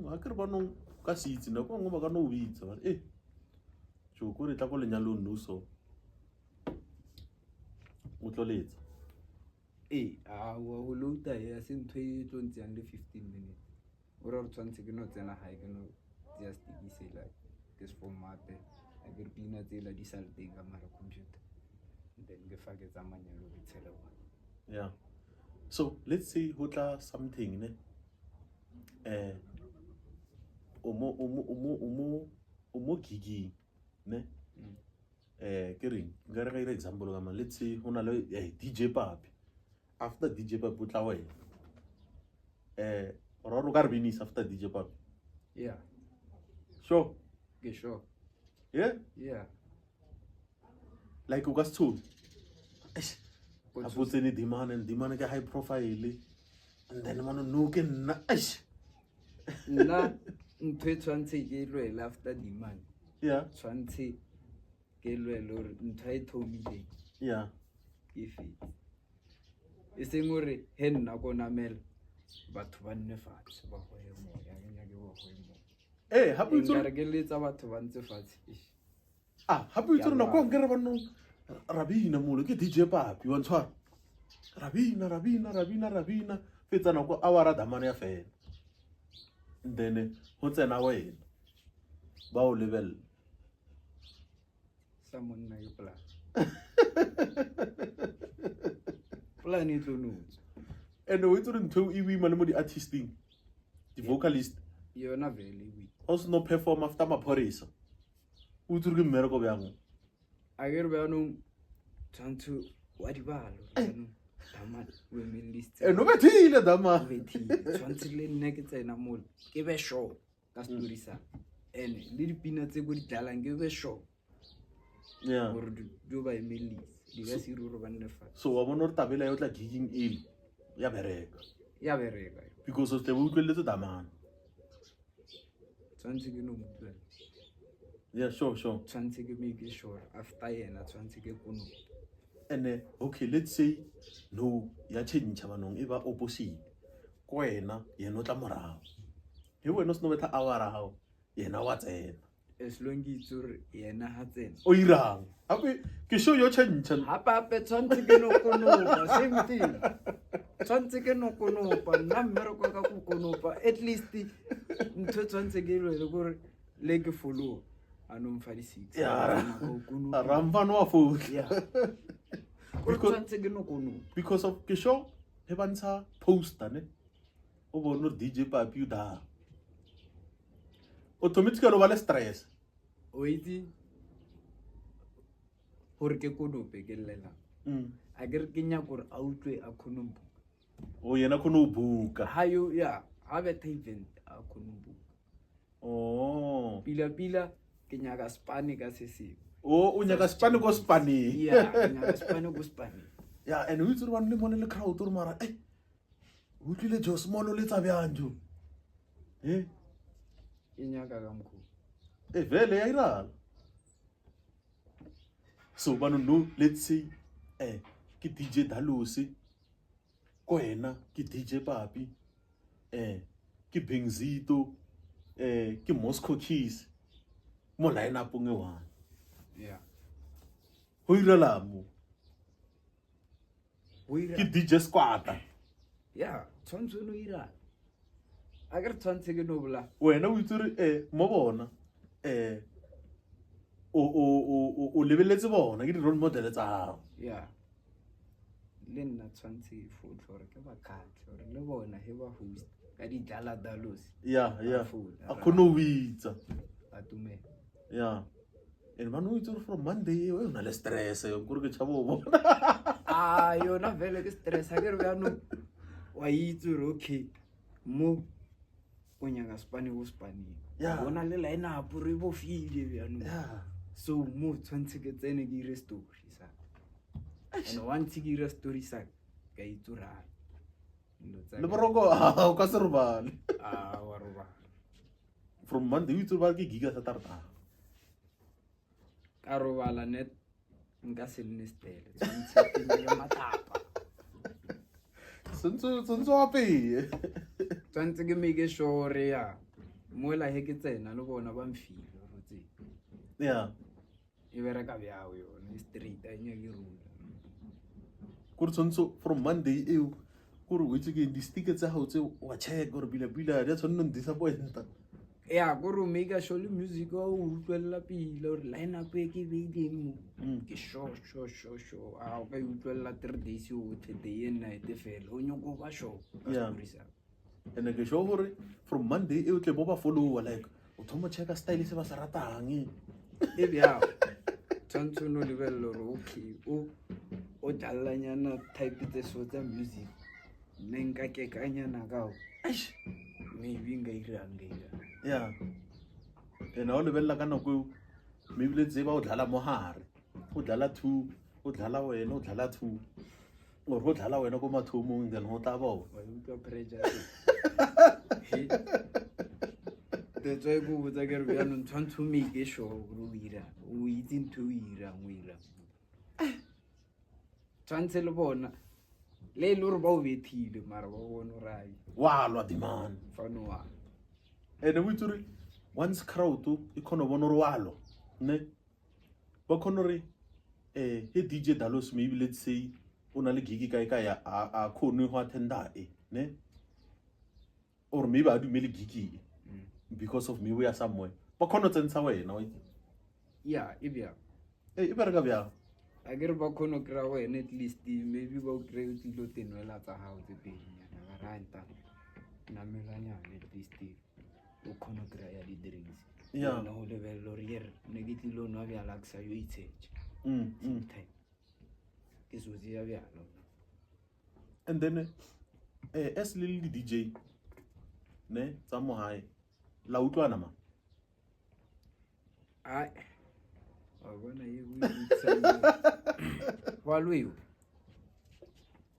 a ke re ba no ka se itse nako ngwe ba ka no bitsa ba joko re tla go lenyalong no so o tlo letsa wa ho loada ya se ntho e tlo ntseng le 15 minutes o re tshwantse ke no tsena hae ke no just ikisela ke format a ke re pina tsela di sa le teng ka mara computer then ke fa ke tsamanya le go tshela one yeah so let's say ho tla something ne o mo gigi ne ke reng nka re ga ira example ka let's say ho na le DJ Papi after DJ Papi o tla wena ro ka re binisa after DJ Papi yeah sure ke sure yeah like o ka se tsho a botsene dimane ke high profile and then mano no ke nna nna ntwe tshwantse ke lwela after demand yeah tshwantse ke lwela hore ntho e thomile yeah ke fetse e seng hore he nna go namela batho ba nne fatshe ba go e mo ya nya ke go mo hape o tsore ke letsa batho ba ntse fatshe hape o tsore na go ngere ba no rabina molo ke DJ Papi wa ntshwa rabina fetsa nako a wa ra damane ya fela then ho tsena wena ba o level sa monna ke plan plan e tlo notse and o itse re ntho e boima le mo di-artisting di-vocalist yona vele e o se no perform after maphorisa o itse re ke mmereko bjang a ke re bjanong tshwantsho wa dibalo bjanong dama o emelelist and o bethile dama tshwantshe le nne ke tsena mole ke be sure ka story sa and le dipina tse go di tlalang ke be sure yeah gore di ba emelelise di ka se ruro ba nne fa so wa bona re tabela yo tla gigging ele ya bereka ya bereka because o tle bo utlweletse damana tshwantshe ke no motlela yeah sure tshwantshe ke make sure after yena tshwantshe ke kono and okay let's say no ya change banong e ba opposite ko wena yena o tla morago he wena o se no betha awara hao yena wa tsena as long as yena ha tsena o irang hape ke show yo change hape tshwantshe ke no konopa same thing tshwantshe ke no konopa nna mmereko ka go konopa at least ntho tshwantshe ke le gore le ke follow anom 56 yeah ramfano wa foot yeah tshwantshe ke no konopa because of ke show he bantsha poster ne o bona DJ Papi da automatically ba le stress o itse gore ke konope ke llela a ke re ke nya gore a utlwe a konopa o yena khono buka hayo ya ha betha event a konopa oh pila ke nyaka spane ka sese o nyaka spane go spane yeah ke nyaka spane go spane yeah and we tsuru le mone le crowd o mara o tlile jo small le tsa byanjo ke nyaka ka mkhu vele ya irala so bano no let's say ke DJ Dalusi ko wena ke DJ Papi ke Benzito ke Moscow Keys mo line up nge one yeah ho irala mo we ke DJ Squad yeah tshwantsho no ira a ke tshwantse ke no bla wena o itse mo bona o lebeletse bona ke di role model tsa hao yeah le nna tshwantse for ke ba khatse gore le bona he ba host ka di dala dalos yeah a khono witsa atume yeah and manu itse from Monday o na le stress yo gore ke tshabo bona yona vele ke stress a ke re bjano wa itse re okay mo o nyaka spane go spane bona le line up re bo file bjano so mo tshwantse ke tsene ke ire story sa and once ke ire story sa ka itura le boroko o ka se robale wa roba from Monday itse ba ke giga sa tarta ka robala net nka se nne stele tshwantse ke le matapa Sonso ape tshwantse ke make sure ya mola he ke tsena le bona ba mfile rotse yeah e bereka bjao yone street a nya ke rula gore sonso from Monday eo gore o itse ke di sticker tsa hao tse wa check gore bila dia tshwanno disappointa ya gore make sure le music o utlwella pila gore line up e ke beile mo ke sure a ka utlwella 3 days o today and night fela o nyoko ba sure yeah and ke sure gore from Monday eo tle bo ba follow like o thoma check style se ba sa ratang e bjao tshwantsho no lebello re okay o tallanyana type tse so tsa music nne nka ke kanyana kao maybe nka iranga yeah and all lebella ka nako maybe le tseba o dlala mohare o dlala 2 o dlala wena o dlala 2 o ro dlala wena ko mathomong then ho tla ba wa utlwa pressure that's why go botsa ke re bjano tshwantsho make sure gore o ira o itse ntho o ira tshwantse le bona le ile gore ba o bethile mara ba bona o rai wa lwa demand fano wa and we tsuri once crowd e khono bona re walo ne ba khono re he DJ Dalos maybe let's say una le gigi kai a khono ho attenda ne or maybe a dumele gigi because of me we are somewhere ba khona tsentsha wena wa itse yeah e bja e bereka bjang a ke re ba kgone go kry-a wena at least maybe ba o kry-e o tlile o tenwela tsa gago tse pedinyana ba ranta namelanyana at least o kgone go kry-a di-drinks Yeah. yona go lebelela gore yere ne ke tlile o nwa bjala ke sa yo itshetše mm. time ke sotse ya bjalo And then as little DJ ne tsa mo hae la utlwana ma ai wa bona ye o itsang wa lweo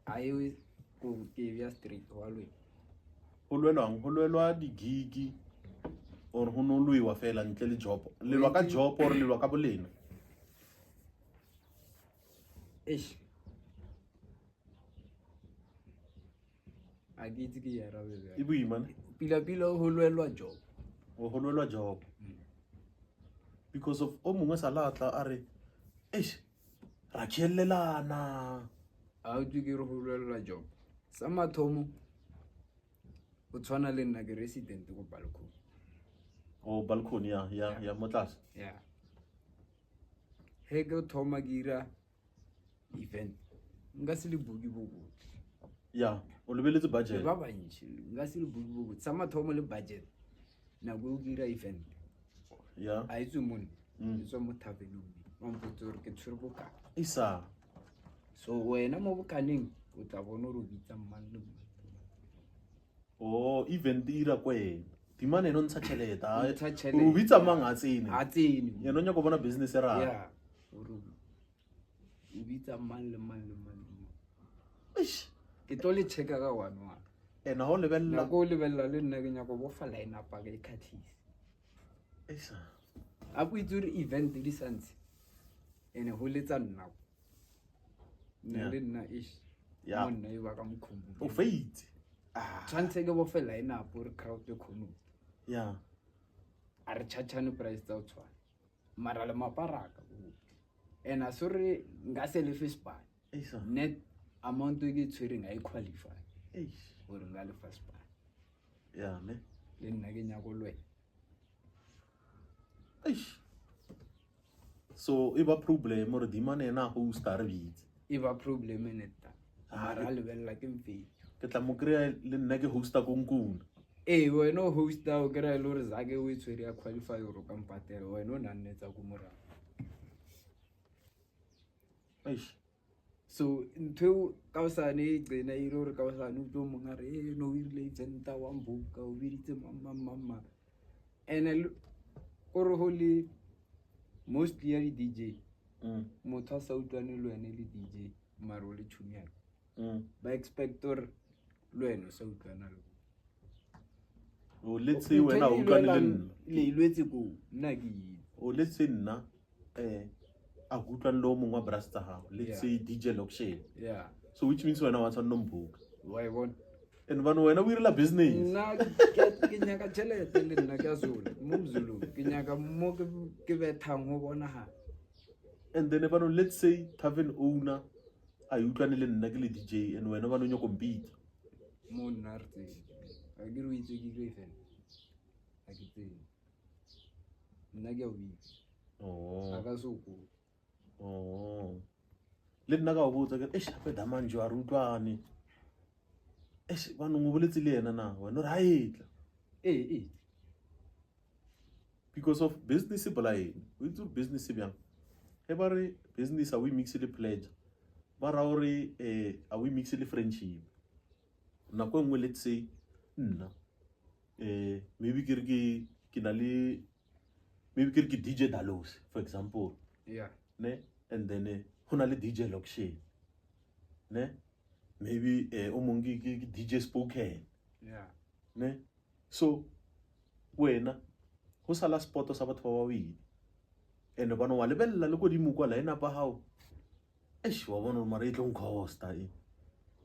ai go ke bja street wa lweo ho lwelwa di-gig or ho no lwewa fela ntle le job lelwa ka job or lelwa ka boleno eish a ke itse ke yarabe bjang e boima ne pila ho lwelwa job ho lwelwa job because of o mongwe sa latla a re eish ra tšhelelana a o tse ke re go lwelwa job sa mathomo o tshwana le nna ke resident ko balcony o balcony ya motlase yeah he ke thoma ke ira event nka se le buki bo botse ya o lebeletse budget ba bantši nka se le buki bo botse sa mathomo le budget nako ke ira event ya a itswe mone ke tswa mo thabenong mampotse gore ke tshwere bokae isa so wena mo bokaneng o tla bona gore o bitsa mang le mang o event e ira kwena dimane no ntsha tšhelete Ntsha tšhelete. o bitsa mang a tsene a tsene yena o nyaka go bona business e rata yeah gore o bitsa mang le mang le mang le mang eish ke tlo le checka ka one ena ho lebella nako o lebelela le nna ke nyako bofa line up ka ikhatlhise isa a bo itse gore event di santse ene go letsa nnako nna Yeah. le nna ish Yeah. mo nna e ba ka o mokhubu feitse tshwanetse ke bofe line up gore crowd e kgone ya a re tšhatšhane price tsa o tshwana mara le maparaka and a sore nka se lefe spane isa net amount e ke tshwereng a e qualify eish gore nka lefa spane ya ne le nna ke nyako lwena eish so e ba problem gore dimane ena a hosta re bitse e ba problem e neta mara a lebelela ke mfetso ke tla mo kry-a le nna ke hosta konkuna ee wena o hosta o kry-a le gore zake o e tshwere ya qualify gore o kampatela wena o nannetsa ko morago eish so ntho ka osane e tsena e ile gore ka osane o tlo mongwe a re e no o irile itsenta wa mboka o biditse mamamama and kore go le mostly ya di-dj motho a sa utlwane le wene le dj mare o le tšhomi yaka ba expect gore le wena o sa utlwana le o let's say wena o utlwane le nna le ilwetse ko nna ke itse o let's say nna a go utlwane le o mongwe wa bras tsa gago let's Yeah. say DJ Lockshed yeah so which means wena wa tshwanno mbuka wa e bona and bano wena o irela business nna ke nyaka tšhelete le nna ke a sola mo mzulung ke nyaka mo ke bethang go bonagala and then bano let's say tavern owner a utlwane le nna ke le DJ and wena bano nyako mpitsa mo nna re tsene a ke re o itse ke ile fela a ke tsene nna ke a o itse a oh ka soko oh le nna ka o botsa ke eish ape damanjo a re utlwane eish bano ngo boletse le yena na wena o re ha etla ee because of business blind o itse business bjang e ba re business a we mix le pleasure ba ra gore a we mix le friendship nako e nngwe let's say nna maybe ke re ke na le maybe ke re ke DJ Dalos for example yeah ne and then ho na le DJ Lockshed ne maybe o mongwe ke DJ Spoken yeah ne so wena ho sala spot sa batho ba babedi ene bana wa lebella le godimo kwa line up hao eish wa bona mara e tlong costa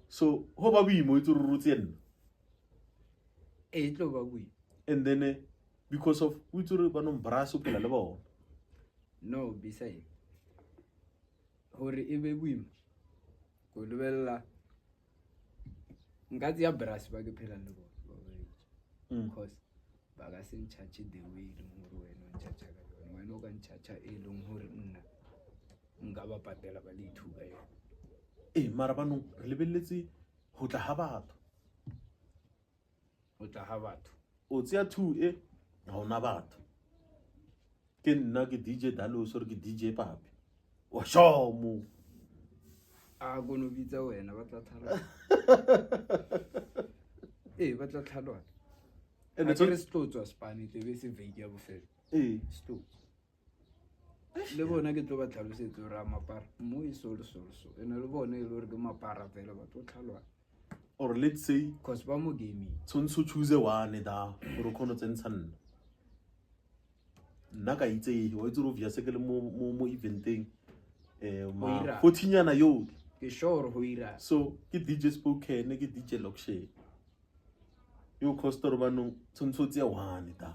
so ho ba boimo itse rurutse nna e tlo ba bui and then because of o itse re bana mbras o phela le bona no beside gore e be boima go lebelela nka tseya brass ba ke phelang le bona ba babedi because ba ka se ntšhatše the way e leng gore wena o ntšhatša ka yone wena o ka ntšhatša e leng gore nna nka ba patela ba le 2 ka yone mara banong re lebeletse go tla ga batho o tla ga batho o tseya 2 ga ona batho ke nna ke DJ Daloso re ke DJ Papi wa shomo a kono bitsa wena ba tla tlhalwa ba tla tlhalwa And a it's ke re se tlo tswa Spani te be se veiki ya bofelo se tlo le bona ke tlo ba tlhalosetse gore a mapara mo e so ene le bona e le gore ke mapara fela ba tlo tlhalwa or let's say cause ba mo gaming tshwanetse o choose one da gore o kgone o tsentsha nna ka itsege wa itse gore obvious ke le mo eventeng ma 14nyana yo ke sure go ira so ke DJ Spoken ke DJ Lockshare yo costor banong tshwanetse o tseya one da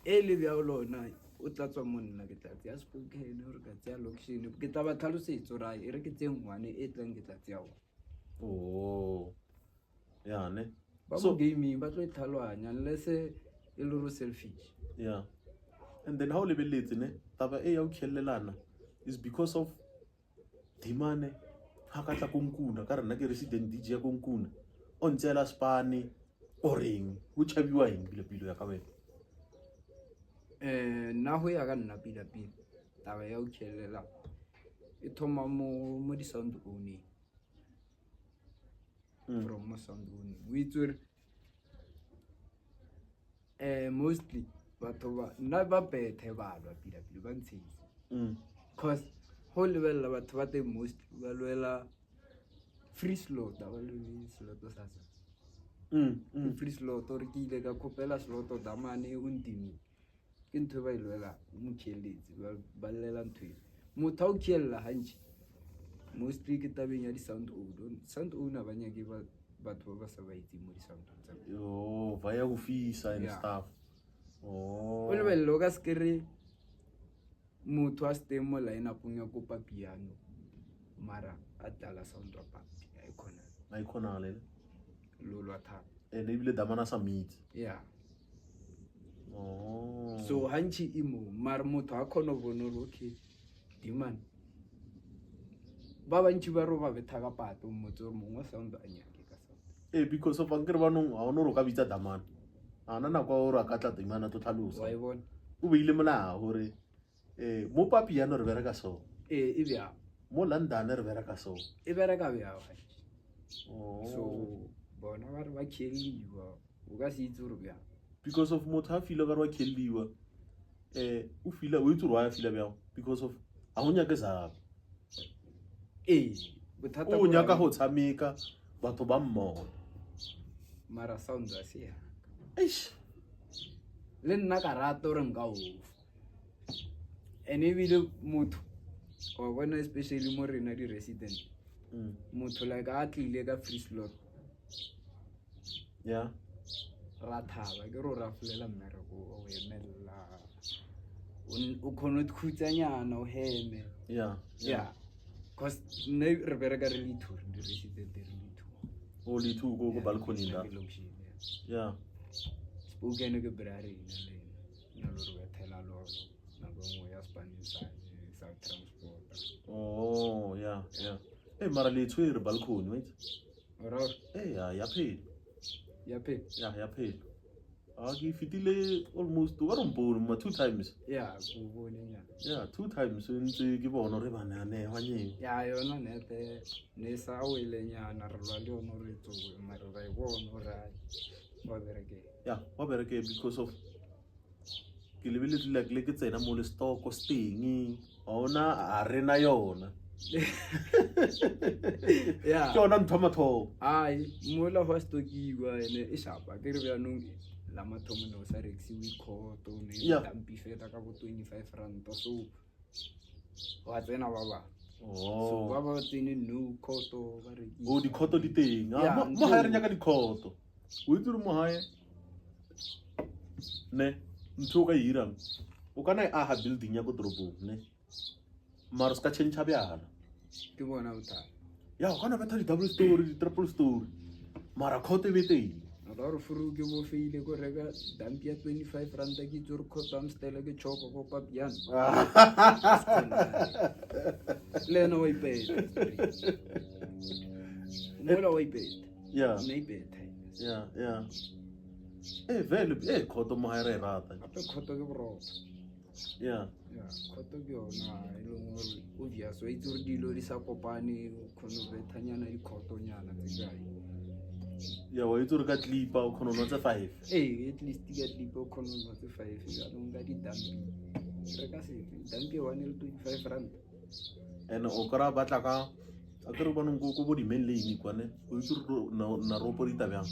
le bja lona o tla tswa monna ke tla tseya Spoken gore ka tseya Lockshare ke tla ba tlhalosetso ra e re ke tseng one e tlang ke tla tseya one yeah ne ba mo gaming ba tlo tlhalwanya unless e le ro selfish yeah and then how lebeletse ne taba ya o khellelana is because of dimane ha ka tla konkuna ka rena ke resident DJ ya konkuna o ntsela Spani oreng o chabiwa eng pilo ya ka wena nna ho ya ka nna pila taba ya o khellela e thoma mo di sound owning from mo sound owning we tswer mostly batho ba nna ba bethe ba lwa pila ba ntshitse cause ho lebella batho ba te most ba lwela free slot ba le slot sa free slot or ke ile ka kopela slot da mane o ntimi ke ntho ba ilwela mo kheletse ba lela ntho motho o khella hantsi mostly ke tabeng ya di sound owner ba nyake batho ba sa ba itse mo di sound tsa ba ya go fisa and stuff o lebello ka skere motho a stay mo line up ya kopa piano mara a tala sound wa papi a ikona le lolwa thata ene bile damana sa meet so hantsi imo mara motho a khona bona okay diman ba bantsi ba ro ba betha ka pato motho mongwe sound a nyake ka sound because of angere banong ha ono ro ka bitsa damana ana na kwa o ra ka tla dimana to tlhalosa wa e bona o beile molao hore mo papi ya no re bereka so e bya mo London re bereka so e bereka bya so bona ba re ba khelliwa o ka se itse re bya because of motho a feel ga re wa khelliwa o feel o itse re wa feel bya because of a go nyaka za bothata o nyaka go tshameka batho ba mmogo mara sound a se ya le nna ka rata re nka o ene bile motho wa bona especially mo rena di resident motho like a tlile ka free slot ra thaba ke ro ra fulela mmereko o emella o khona go tsutsanyana o heme cause ne re bereka re le two di resident re le two o le two go balcony da Spoken ke brari na lo re thela lo na go mo ya Spanish sa transport mara le two re balcony wait ora ya pay ya pay ke fitile almost wa rompo ma 2 times go bone 2 times ntse ke bona re bana ne wa nye yona nete ne sa wele nyana re lwa le ono re tsowe mara ba e bona ra wa bereke because of ke lebeletse le ke tsena mo le stock sting ona a rena yona ke ona ntho matho ai mola ho stokiwa ene e shapa ke re bya nong la mathomo no sa rexi we court o ne dampi feta ka bo 25 rand so wa tsena baba so baba tsene no court ba re di court di teng mo ha re nyaka di court o itse re mo hae ne ntho ka hirang o kana a ha building ya go toropong ne mara ska change byana ke bona utha o kana betha di double story di triple story mara court e beteng Mara gore furu ke bo feile go reka dampi ya 25 ranta ke itse gore kgotsa amstele ke choko go papiano le ena wa ipeta mola wa ipeta Yeah. na ipeta Yeah. Vele khoto mo ha re rata. gape kgoto ke boroko Yeah. ya kgoto ke yona e leng gore obvious wa itse gore dilo di sa kopane o kgone go bethanyana dikhotonyana tse kae Yeah, wa itse re ka clipa o khono no tse 5. at least ka tlipa o kgone go tse 5 jaanong ka didampi re ka se dampi e 1 le 25 ranta And o kra batla ka a ke re bonong go bo di main lane kwane o itse na ropo di tabang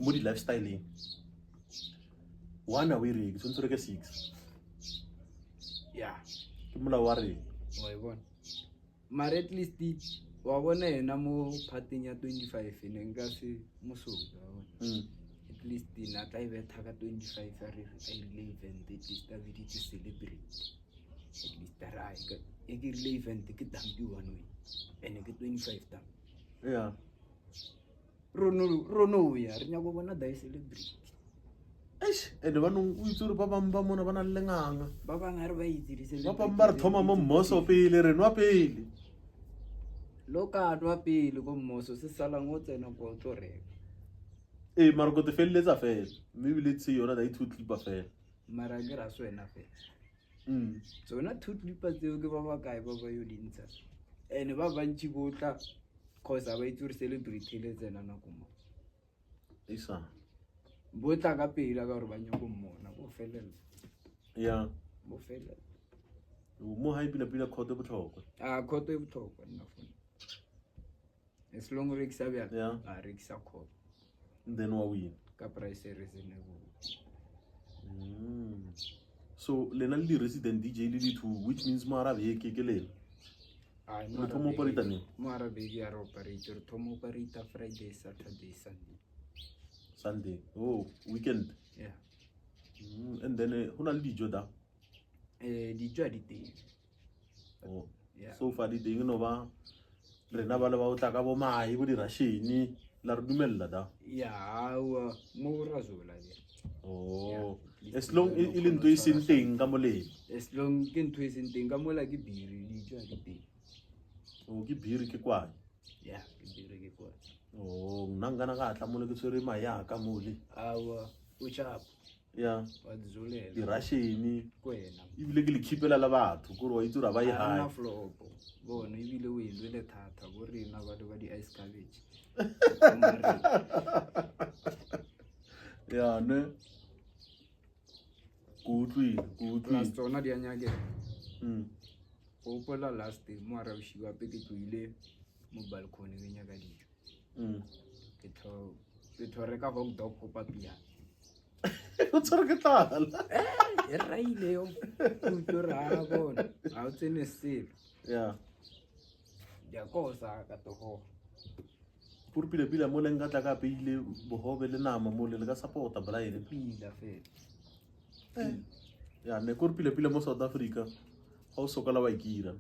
mo di lifestyle one away re ke tshwantse re ke 6 ya ke mola wa re wa e bona mara at least wa bona ena mo phateng ya 25 ne nka se mosoka wa bona at least na tla e betha ka 25 a re a ile event at least a biditse celebrate at least a ra e ke ile event ke dampi one way ene ke 25 tam yeah rono ya re nya go bona dai celebrate and banong o itse re ba bang ba mona ba na le nganga ba bang a re ba itse di ba celebrate bang ba re thoma mo mmoso pele re nwa pele lo ka nwa pele go mmoso se salang o tsena go tlo reka mara go te felletsa fela mme bile tse yona da ithu clipa fela mara ke ra swena fela tsona two clipper tseo ke ba ba kae ba ba yo dintsha ene ba bantši botla cause ba itse gore celebrity le tsena nako mo isa botla ka pela ka gore ba nyako mmona bo felela yeah bo felela mo ha ipila pila khoto botlhokwa a khoto e botlhokwa nna fona as long as re bja Yeah. a re kisa khoto then wa win ka price e reasonable so lena le di-resident DJ le di-2 which means mo arabe ke lena le thomo operata neng mo arabe ke a re operate re thomo operate Friday Saturday Sunday Sunday weekend yeah and then ho na le dijo da dijo a di teng yeah so far di teng no ba rena ba le ba o tla ka bo mai bo di-russian la re dumella da ya wa mo razola ya as long e le ntho e seng teng ka moleng as long ke ntho e seng teng ka mola ke biri dijo a di teng ke biri ke kwa ya ke biri ke kwa nna nkana ka tla mole ke tshwere mai aka mole awa o chapa ya wa dizolela di-russian kwena ebile ke le khipela la batho kore wa itse ra ba e ana hae flopo bona ebile o ilwe thata bo rena ba di ice cabbage ya ne kutlwile plus tsona di a nyakela Mm. go pola last mo ara o shiwa pe ke tloile mo balcony ke nyaka dijo ke thoreka hot dog go papia o tshwere ke tlala e raile yo o tlo ra bona a o tsene selo ya ya kosa ka toho pure pila mo le nka tla ka peile bohobe le nama mo le ka supporta bolaile pila fela ya ne kore pila mo South Africa ha o sokola wa ikira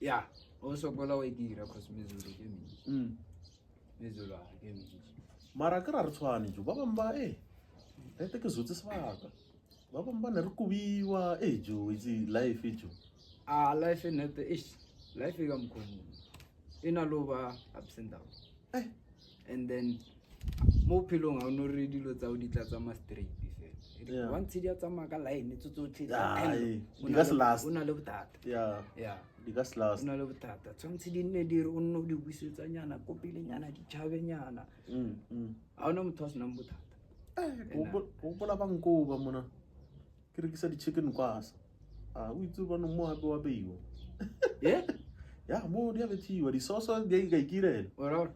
ya o sokola wa dira cause mezulu ke mi mezulu a ke mi mara ka ra re tshwane jo ba bang ba ete ke zotse sebaka ba bang ba ne re kubiwa jo itse life jo a life net is life ga mkhoni ina lo ba ups and down and then mo philong a no re dilo tsa o di tlatsa ma straight Yeah. once di a tsamaya ka line tsotsotlhe di ka se last una le botata ya ya di ka se last una le botata tshwantse di nne di re o nne o di busetsa nyana ko pele nyana di chabe nyana a ona motho a senang bothata go bola bankoba mona ke rekisa di-chicken kwasa o itse bano mo hape wa beiwa ya mo di a bethiwa disoso di ka ikirela ora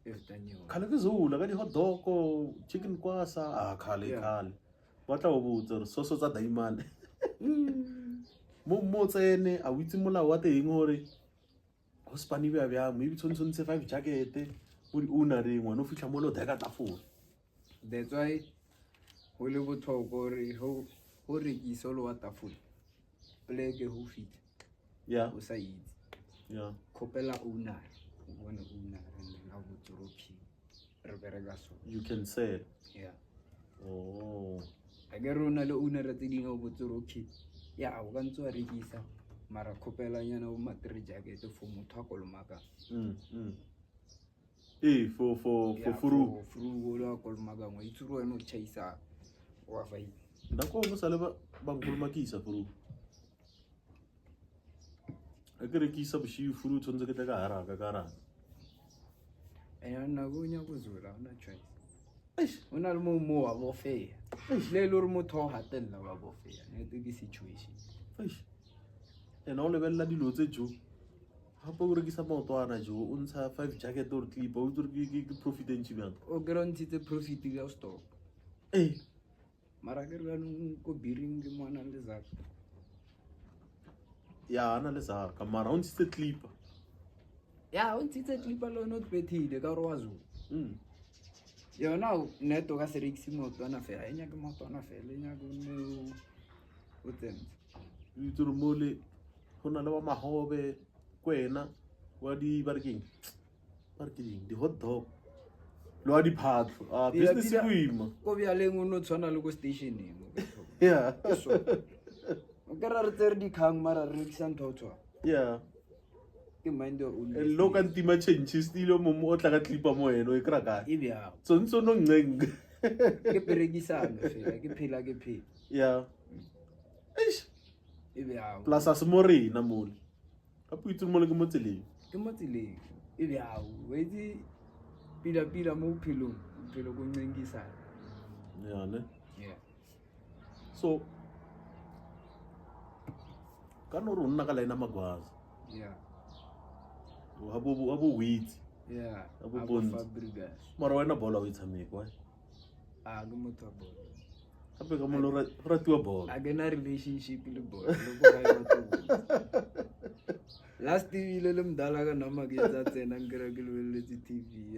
eftanyo khale ke zula ka di-hot dog chicken kwasa khale ba tla o botsa re soso tsa diamond mo tsene a o itse molao wa teng gore go spane bja bjang mo ebi tshwanetse 5 jackete mo di ownereng ngwane o fitlha mo le o deka tafola that's why go le botlhoko gore go rekisa lo wa tafola pleke go fitlha ya o sa itse ya khopela owner o bone owner la botsoropi re bereka so. You can sell. Yeah. Oh. A ke rona le owner tse ding o botse okay. Ya o ka ntse wa rekisa mara khopelanyana o matri jacket for motho a kolomaka. For furu. Furu lo kolomaka mo itsuru eno chaisa wa vai. Ndako mo sale ba ngulumakisa furu. Akere kisa bushi furu tshonze ke tla ka hara ka karana. Na go nya go zula ona choice. Ona le mo wa bofeya. Le lo re motho o hatella wa bofeya. Ne ke situation. And all lebella dilo tse jo. Hape o rekisa maotwana jo o ntsha 5 jacket or clip o tsore ke profit en tshibana. O guarantee profit ya stop. Mara ke re no go biring ke mona le zaka. Ya ana le zaka mara o ntse clip. Ya o ntse clip lo not betile ka ro wazo. Yona neto ka seriksi motwana fe a nya ke motwana fe le nya go no o tsena. You to mole hona le wa mahobe kwena wa di barking the hot dog lo wa di phatlo business boima go bya leng o no tshwana le go stationeng yeah so o ka ra re tsere di khang mara re rekisa ntotho yeah ke mind your own lo ka ntima change stilo mo o tla ka clipa mo eno e kra ka e bya tsontso no ngeng ke perekisana fela ke phela yeah eish e bya plus asemore na mole ka puitse mo le ke mo tseleng e bya wedi pila mo phelo go ngengisa yeah ne yeah so ka no rona ka lena magwaza yeah abo wheat yeah abo bond Fabregas mara wena bola o itshameka ke motho bo hape ka mo lo ratiwa bola agena relationship le bola lo go ga batho last ile le mdala ka nama ke tsa tsena ngere ke le TV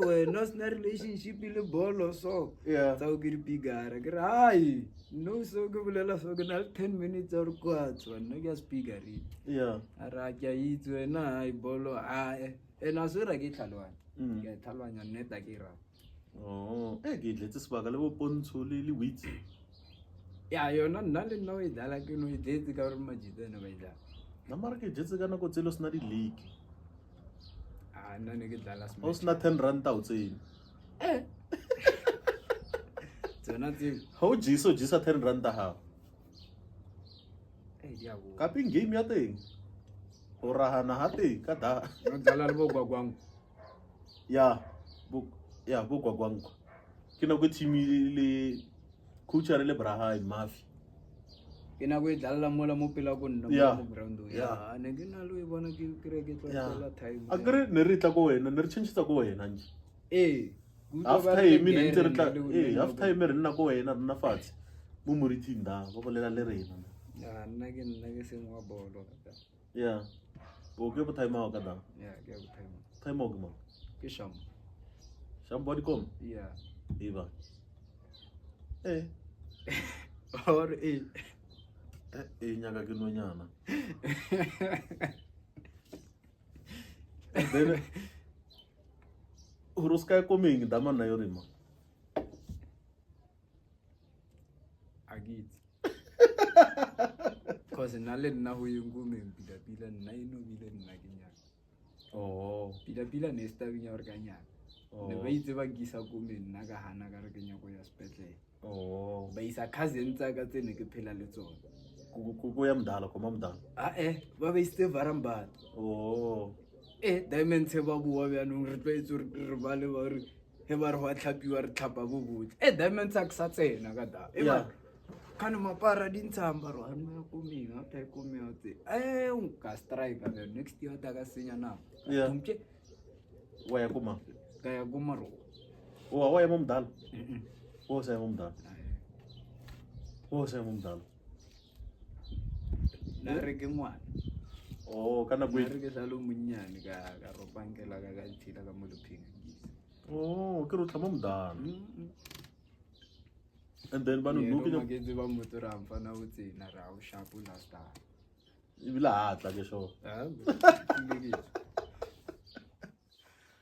we no sna relationship le bolo so yeah tsa o ke bigara ke hai no so ke bolela so ke na 10 minutes or kwatswa nna ke speaker yeah ara ke itswe na ai bolo ena so ra ke tlhalwana ke tlhalwanya neta ke ra ke tletse sebaka le bo pontsho le wheat ya yona nna le nna o idala ke no idetse ka re majitene ba idala na mara ke jetse ka nako tselo sna di league nna ne ke dala o sna 10 rand out tseng tsona tse how jiso jisa 10 rand ha ya bo ka ping game ya teng o rahana ha teng ka da no dala le bo gwagwang ya bo gwagwang ke na go team le coach re le Braha Mafi ke na go e dalla mola mo pela go nna mo ground ya ne ke na lo e bona ke ke tla time a gre ne re tla go wena ne re change tsa go wena nje after time ne ntse re tla after time re nna go wena rena fatshe mo moriting da ba bolela le rena ya nna ke seng wa bolo ya bo ke bo time ka da ya ke bo time go mo ke sham body com ya eba or nyaka ke nonyana then uruska komeng dama na yorima agit cause nale nna ho yengume pila nna ino bile nna ke nya pila ne sta binya or ka nya ne ba itse ba gisa komeng nna ka hana ka re ke nya go ya sepetlele ba isa cousin tsa ka tsene ke phela le tsona go ya mdala koma mdala ba iste varamba diamond se ba bua bya no re tletse re ba le ba re he ba re wa tlhapiwa re tlhapa go botse diamond sa ka tsena ka da kana mapara dintsamba ro ha nna go minga ta go meotse ka strike the next year ta ka senya na tumke wa ya kuma ka ya gomaro wa ya mdala sa ya mdala sa ya mdala na re ke ngwana kana re ke salo monnyane ka ropankela ka ntshila ka mo lepheng ke ro tlhama mdala and then banu no ke ke ba motora mfana o tsena ra o shapo last time ibila atla ke sho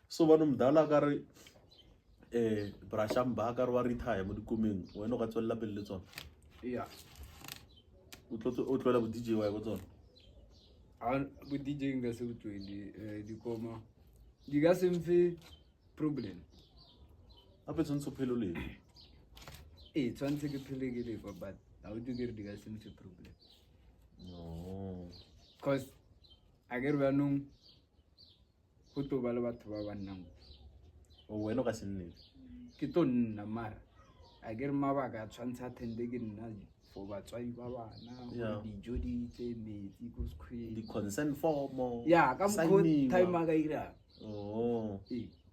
so banu mdala ka re Brashamba ka re wa retire mo dikomeng wena o ka tswella pele le tsona Yeah. o tloela bo DJ wa go tsona Bo DJ nga se utlwele di koma di ka se mfe problem. ape tshwanetse o phelo le Tshwanetse ke phele ke lefa but ha o tlo ke re di ka se mfe problem. no Cause a ke re banong go tlo ba le batho ba ba nnang o wena o ka se nne ke tlo nna mara a ke re mabaka a tshwantsha attende ke nna for batswadi ba bana Yeah. gore dijo di tse metsi ko sekhweng di-consent formo ya ka mokgwa signiwa. time a ka irang o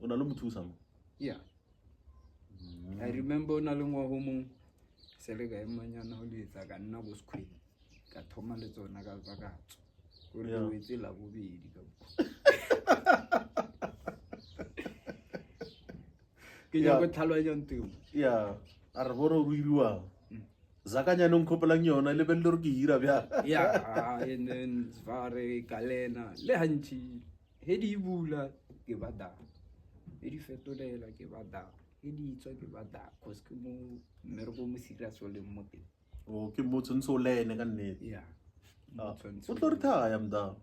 na le mothusa mo yeah. I remember o na le ngwago mo se le ka emanyana o letsa ka nna ko sekhweng ka thoma le tsona ka bakatso gore Yeah. o etse la bobedi ka ke ja Yeah. go tlhaloganya nteng ya a re bona go iriwang zakanyaneng kgopelang yona le belle re ke ira bja yeah. And then Zvare Kalena le hantši he di bula ke ba da he di fetolela ke ba da he di tswa ke ba da cause ke mo mmereko mo serious o leng mo teng o ke mo tshwanetse o lene ka nnete yeah. o tlo retire mda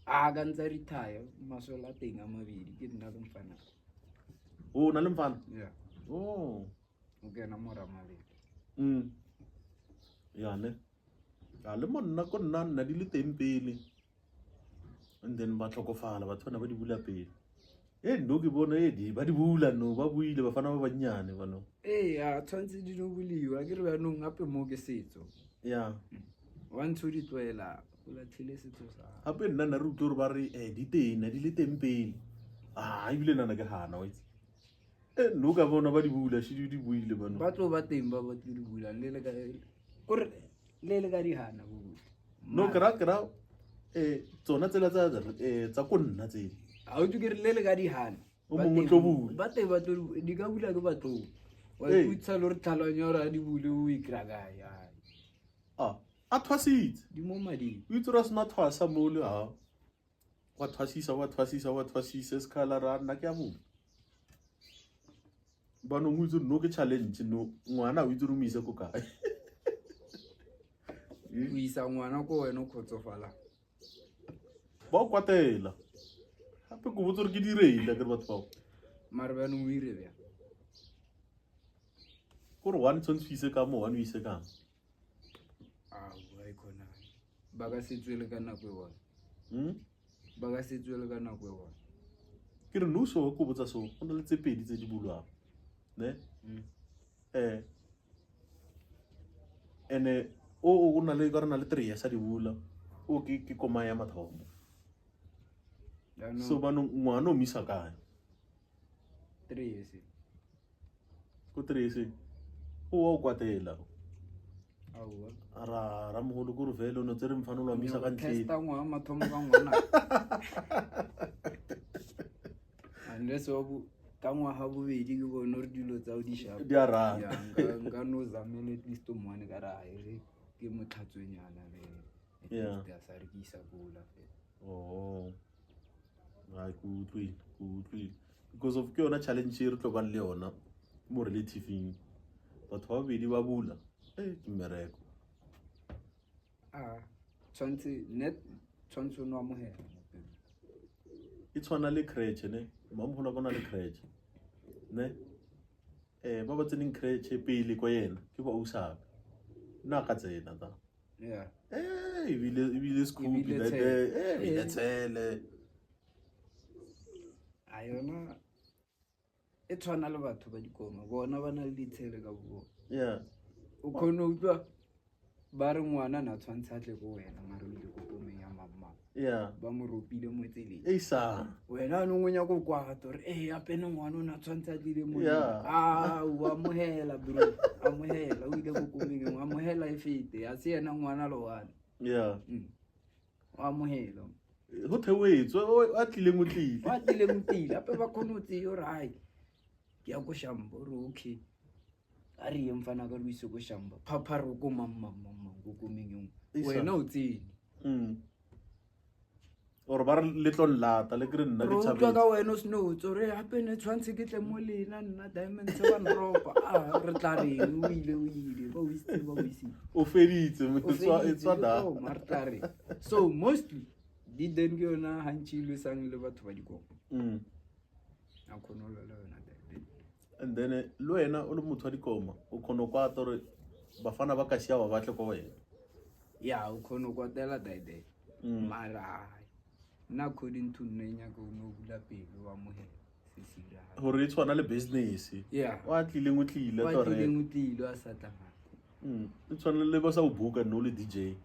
a ka ntsa retire masole a teng a mabedi ke nna le mfana o na le mfana yeah. o o kena moramaleng ya ne a le monna ko nna di le teng pele and then ba tlhokofala batho bana ba di bula pele no ke bona ba di bula no ba buile ba fana ba bannyane bano a tshwanetse di no buliwa ke re banong gape mo ke setso ya wa ntsho di tlwaela o latlhile setso sa gape nna re utlwe gore ba re di tena di le teng pele ebile nana ke gana wa itse no ka bona ba di bula shi di buile bano ba tlo ba teng ba tlo di bulang le le ka di hana bo no kra tsona tsela tsa ko nna tsele ha o tlo ke re le ka di hana o mongwe tlo bula ba teng ba tlo di ka bula ke batlo wa itsa lo re tlhalanya gore a di bule o ikra ga ya a thwasitse di mo mading o itse ra sena thwasa mo le wa thwasisa sekhala ra nna ke a bula banong o itse no ke challenge no ngwana o itse re mo ise ko kae o isa ngwana ko wena o kgotsofala ba o kwatela gape ko botse gore ke direile ke re batho bao mare banong o ire bja kore one tshwanetse o ise ka mo one o ise kang wa ikhona ba ka se tswele ka nako e bona ba ka se tswele ka nako e bona ke re no so ko botsa so go na le tse pedi tse di bulwang ne ene o na le ka re na le 3 years a di bula o ke koma ya mathomo so banong ngwana o misa kae 3 years ko 3 years o wa o kwatela aowa ra mogolo ko re vele o no tsere mfanolo wa misa ka ntlheng testa ngwaga mathomo ka ngwana unless ka ngwaga bobedi ke bone gore dilo tsa o di shapa di a rata nka no zamele at least moane ka ra ere ke motlhatswenyana le Yeah. a sa rekisa kola fela ke utlwile because of ke yona challenge e re tlo bang le yona mo relativeng batho ba babedi ba bula ke mmereko tshwanetse o no amogela e tshwana le crèche ne mamogolo bona le crèche ne ba ba tseneng crèche pele kwa yena ke ba usaka nna ka tsena ta yeah ebile scoop ebile tshele a yona e tshwana le batho ba dikoma bona ba na le ditshele ka bo yeah o khone utlwa ba re ngwana na tshwantsha tle go wena mare o ile go pomeng ya mamma yeah ba mo ropile mo tseleng sa wena no ngonya go kwata re apene ngwana o na tshwantsa tlile mo Yeah. wa mohela bro amohela o ile go komeng wa mohela e fete a se yena ngwana lo wana yeah wa mohela go thewetswe a tlile mo tlile wa tlile motile ape ba khonotse yo right ke ya go shamba re okay a re mfana ka re go shamba papa re go mamma go komeng wena o tsene or ba re le tlo nlata le kere nna Re ke utlwa ka thabetse wena o Snow re hape ne tshwantse ke tle mo lena nna Diamond se ba nropa re tla reng o ile ba o ise o feditse etswa da re tla reng so mostly di then ke yona hantši le sang le batho ba dikopo a khona ho llela yona and then le wena o le motho wa dikoma o kgona go kwata gore bafana ba ka sia ba batle ko wena ya o khona ho kwatela daide mara nna according to nna nyaka o no bula pelo wa mohela se sira gore e tshwana le business yeah wa tlileng o tlile wa tore tlileng a sa tlamata e tshwana le ba sa o buka no le DJ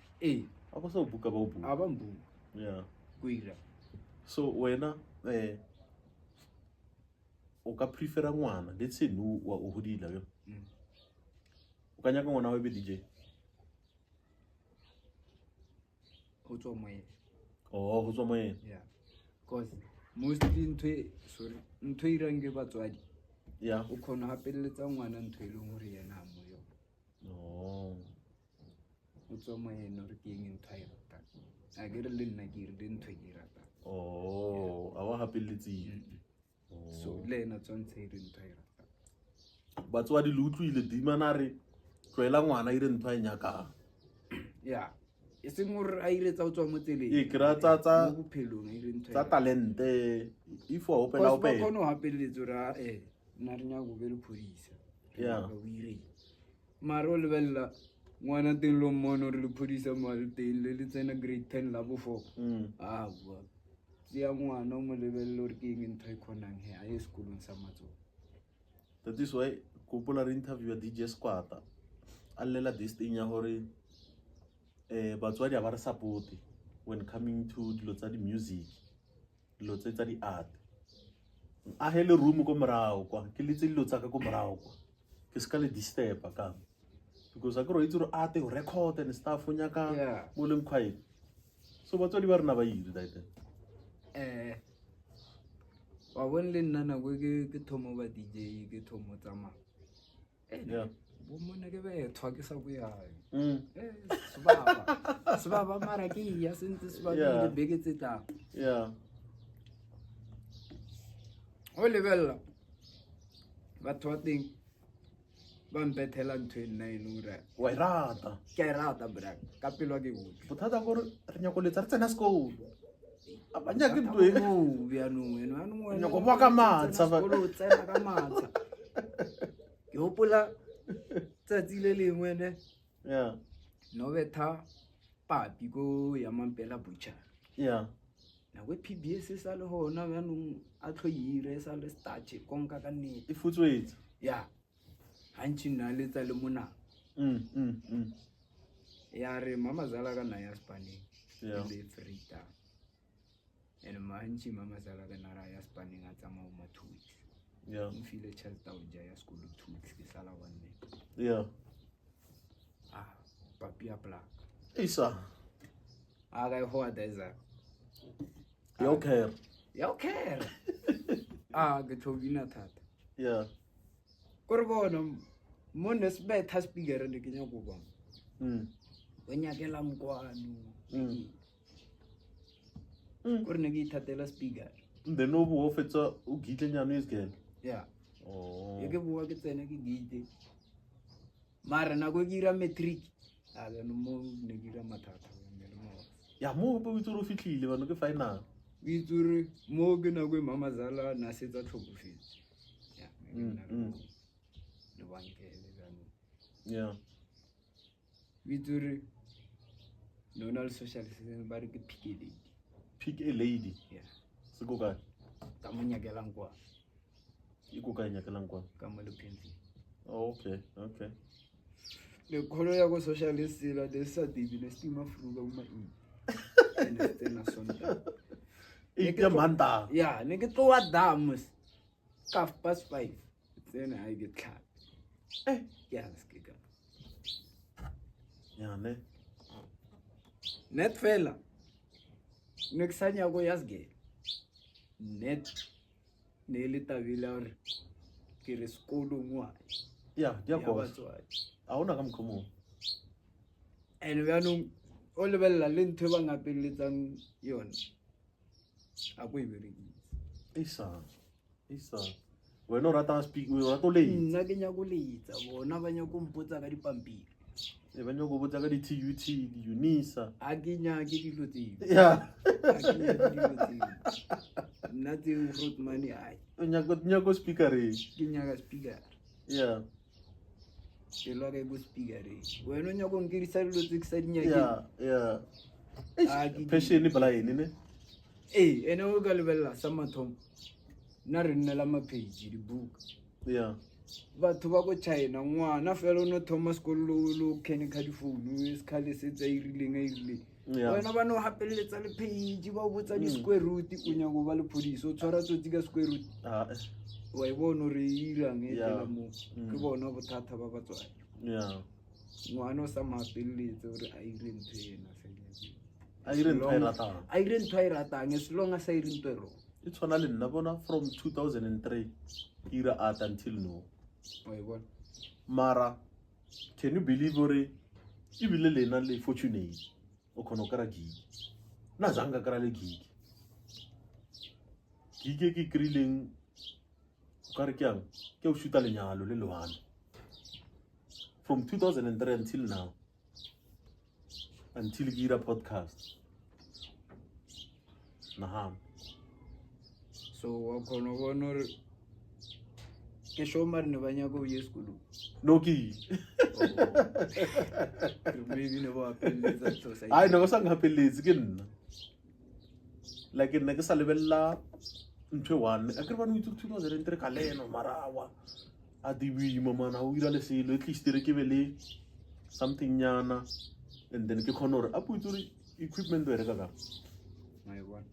a ba sa o buka ba o buka a ba mbu yeah kuira so wena o ka prefera ngwana let's say no wa o hodila yo o ka nyaka ngwana wa be DJ ho tswa moye go tswa mo ena yeah cause mostly ntho irang ke batswadi yeah o khona hapeletsa ngwana ntho e leng hore yena mo yo o tswa moye no re ke eng ntho a e ratang a ke re le nna ke re ntho e ke ratang a wa hapeletseng so le ena tswantse e re ntho a e ratang batswadi le utlwile dimana re tloela ngwana ire ntho a nyakang yeah e seng gore a iretsa o tswa mo tseleng e kra tsa mo bophelong a ire ntho tsa talente if wa opela ba khona ho hapeletsa gore nna re nya go be le phodisa yeah o ire mara o lebella ngwana teng lo mmono re le phodisa mo le teng le tsena grade 10 la bo 4 bua ya ngwana o mo lebella gore ke eng ntho e khonang he a ye sekolong sa matso that is why popular interview ya DJ Squata a lela this thing ya gore batswadi a ba re support when coming to dilo tsa di music dilo tsa di art a hele room ko morao kwa ke le dilo tsa ka ko morao kwa ke ska le disturb ka because a go itse re art o record and stuff nya ka mo leng quiet so batswadi ba rena ba ile that wa bona le nna na go ke thomo ba DJ ke thomo tsama yeah bo mona ke be thwa ke sa buya sebaba mara ke ya sentse sebaba le beke tse tla yeah o lebella batho ba teng ba mpethela ntho e nna e lura wa irata ke rata bra ka pelo ke go bothata gore re nya go letsa re tsena sekolo a ba nya ke ntwe mo bia no wena nya go baka matsa ba sekolo tsena ka matsa ke hopola tsatsi le lengwe ne yeah no betha papi go ya mampela butcher yeah na go PBS sa le hona yanong a tloire sa le starch konka ka nnete e futswetse ya hantši nna le tsa le mona ya re mama zala ka na ya spanning le frita and manchi mama zala ka na ya spanning a tsama mo 2 weeks yeah mfile chance ta uja ya school 2 weeks ke sala one yeah papi a black isa aga ho adeza okay ke tobina thata yeah kore bona mo ne sebetha speaker le ke nya go bona o nyakela mkwano kore ne ke ithatela speaker then no bo fetsa o gitle nyano isgel yeah ke bua ke tsena ke gite mara na go gira metric a be no mo ne gira mathata ya mo bo itse ro fitlhile bano ke final Vitsuri moge na go mama zala na setsa tlhokofetse ya le bankele bano yeah Vitsuri nonal social system ba re ke pick a lady yeah se go ka ka monyakelang kwa iko ka nyakelang kwa ka mo le penzi okay le kholo ya go socialist la de sa divine stima fruga uma ene tena sonta Ike manta yeah ne ke tloa damus ka past 5 tsena I get tlha ya skika ya ne net fela next anya go yasge net ne le tabile hore ke re sekolo ngwa ya go a ona ka mkhomo ene byanong o lebella le ntwe ba ngapeletsang yona a ko e berekisa isa wena o rata speak o rata le nna ke nya go letsa bona ba nya go mpotsa ka dipampiri e ba nya go botsa ka di TUT di UNISA a ke nya ke dilo tseo ya nna tseo fruit money ai nya go speaker re ke nya ka speaker ya ke lo ka go speaker re wena nya go ngirisa dilo tse ke sa ya dinyake ya Ah, ke- passion bala ene ne ene o ka lebella sa mathomo nna re nnela mapage dibuka ya batho ba ko China ngwana fela o no thoma sekolo lo kenika difounu e sekhale se tsa irileng a irileng ya wena ba no hapeletsa le page ba botsa di-square root o nyago ba le police o tshwara tsotsi ka square root ah wa e bona re irang e Yeah. tela mo ke bona bothata ba batswadi ya ngwana o sa mo hapeletse gore a ire ntho ena fela a ire ntho e ratang a ire ntho a e ratang as long as a ire ntho e wrong e tshwana le nna bona from 2003 ke ira art until now wa e bona mara can you believe ore ebile lena le fortunate o khona o kara gig na zanga kara le gig e ke krileng o kare ke ang ke o shoota lenyalo le lwana from 2003 until now until ke ira podcast naham so wa khona o bona gore ke sho mare ne ba nyaka o ye sekolong no ke maybe ne ba hapeletsa society ai no sa ngapeletse ke nna like nna ke sa lebella ntwe one a ke ba no itse 2003 ka leno marawa a di boima mana o ira le selo at least re ke be le something nyana and then ke khona gore a putse re equipment e reka ka wa e bona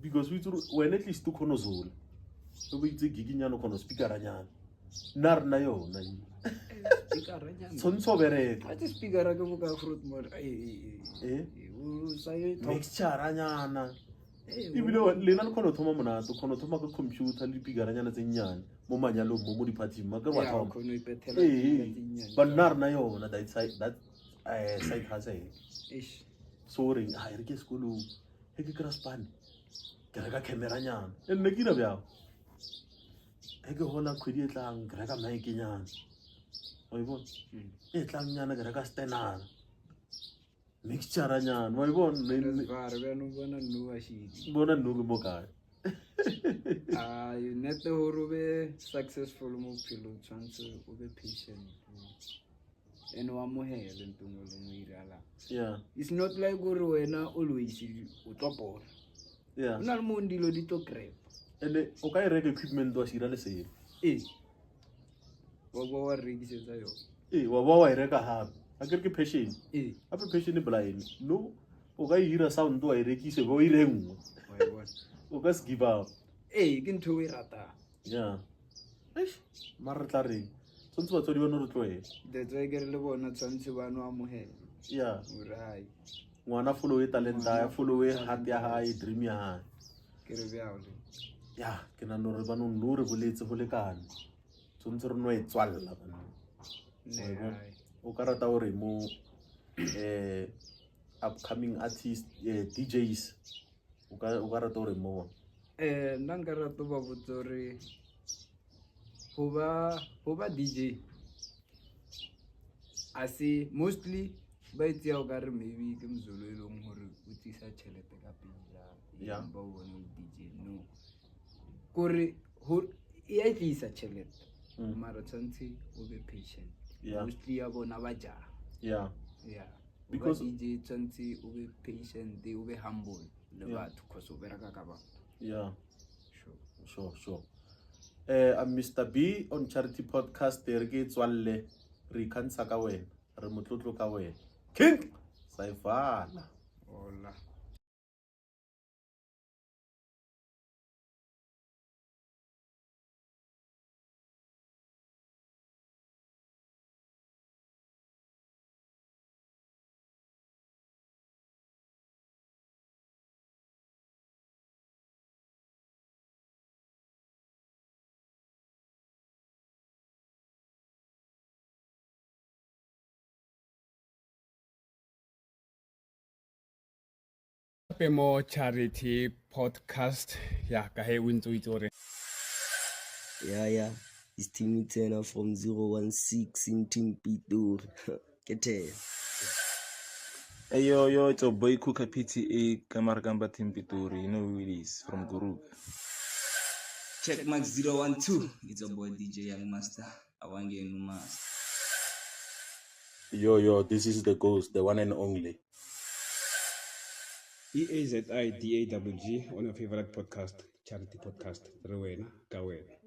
because we when at least to khona zola so we itse gigi nyana khona speaker nyana nar na yona speaker nyana tsontso bereka a tse speaker ke boka fruit more eh o sa ye mixture nyana ebile lena le khona thoma monato khona thoma ka computer le pigara nyana tse nyane mo manyalo mo di party ma ka ba ya thoma khona ipethela but nar na yona that side hustle ish sorry a re ke sekolo he ke kra span ke reka camera nyana e nne ke ira bjao he ke hola khwedi e tlang ke reka mic nyana wa ibona e tlang nyana ke reka stenara mixture nyana wa ibona vare ba no bona no a shiti bona nno ke mo kae you net hore be successful mo phelong tshwantse o be patient and wa mohele ntongo le mo irala yeah it's not like gore wena always o topora yeah una le mo ndilo di to crap ene o ka e reka equipment wa shira le selo wa rekisetsa yo wa ba wa e reka hape a ke re ke passion hape passion e blind no o ka e hira sound wa e rekise go ire nngwe wa e bona o ka se give up ke ntho e rata yeah mara tla reng tsontse batswadi ba no re tloela that's why ke re le bona tshwantse ba no amohela yeah ore hai ngwana follow e talent ya follow e heart ya hae dream ya hae ke re bjao le ya ke na no re ba no re boletse go lekane tsontse re no e tswalla bana ne hai o ka rata gore mo upcoming artist DJs o ka rata gore mo nna nka rata ba botse gore go ba DJ a se mostly ba itse o ka re maybe ke mzolo e leng gore o tsisa tšhelete ka pela ba o bone DJ no kore e a tlisa tšhelete mara tshwantse o be patient mostly ya bona ba jara yeah because DJ tshwantse o be patient o be humble le batho cause o bereka ka batho yeah sure I'm Mr. B on Charity Podcast re ke tswalle re ikhantsha ka wena re motlotlo ka wena king Saifala hola gape mo Charity Podcast. Ya ka he o ntse o itse hore Yeah. It's Timmy Turner from 016 in Team Pitur. Get it. Hey yo, it's your boy Kuka PTA Kamaragamba Team Pitori. You know who it is from Guru. Check Max 012. It's your boy DJ Young Master. I want you new master. Yo, this is the ghost, the one and only. EAZIDAWG on your favorite podcast, Charity Podcast. Rewena, Kawena.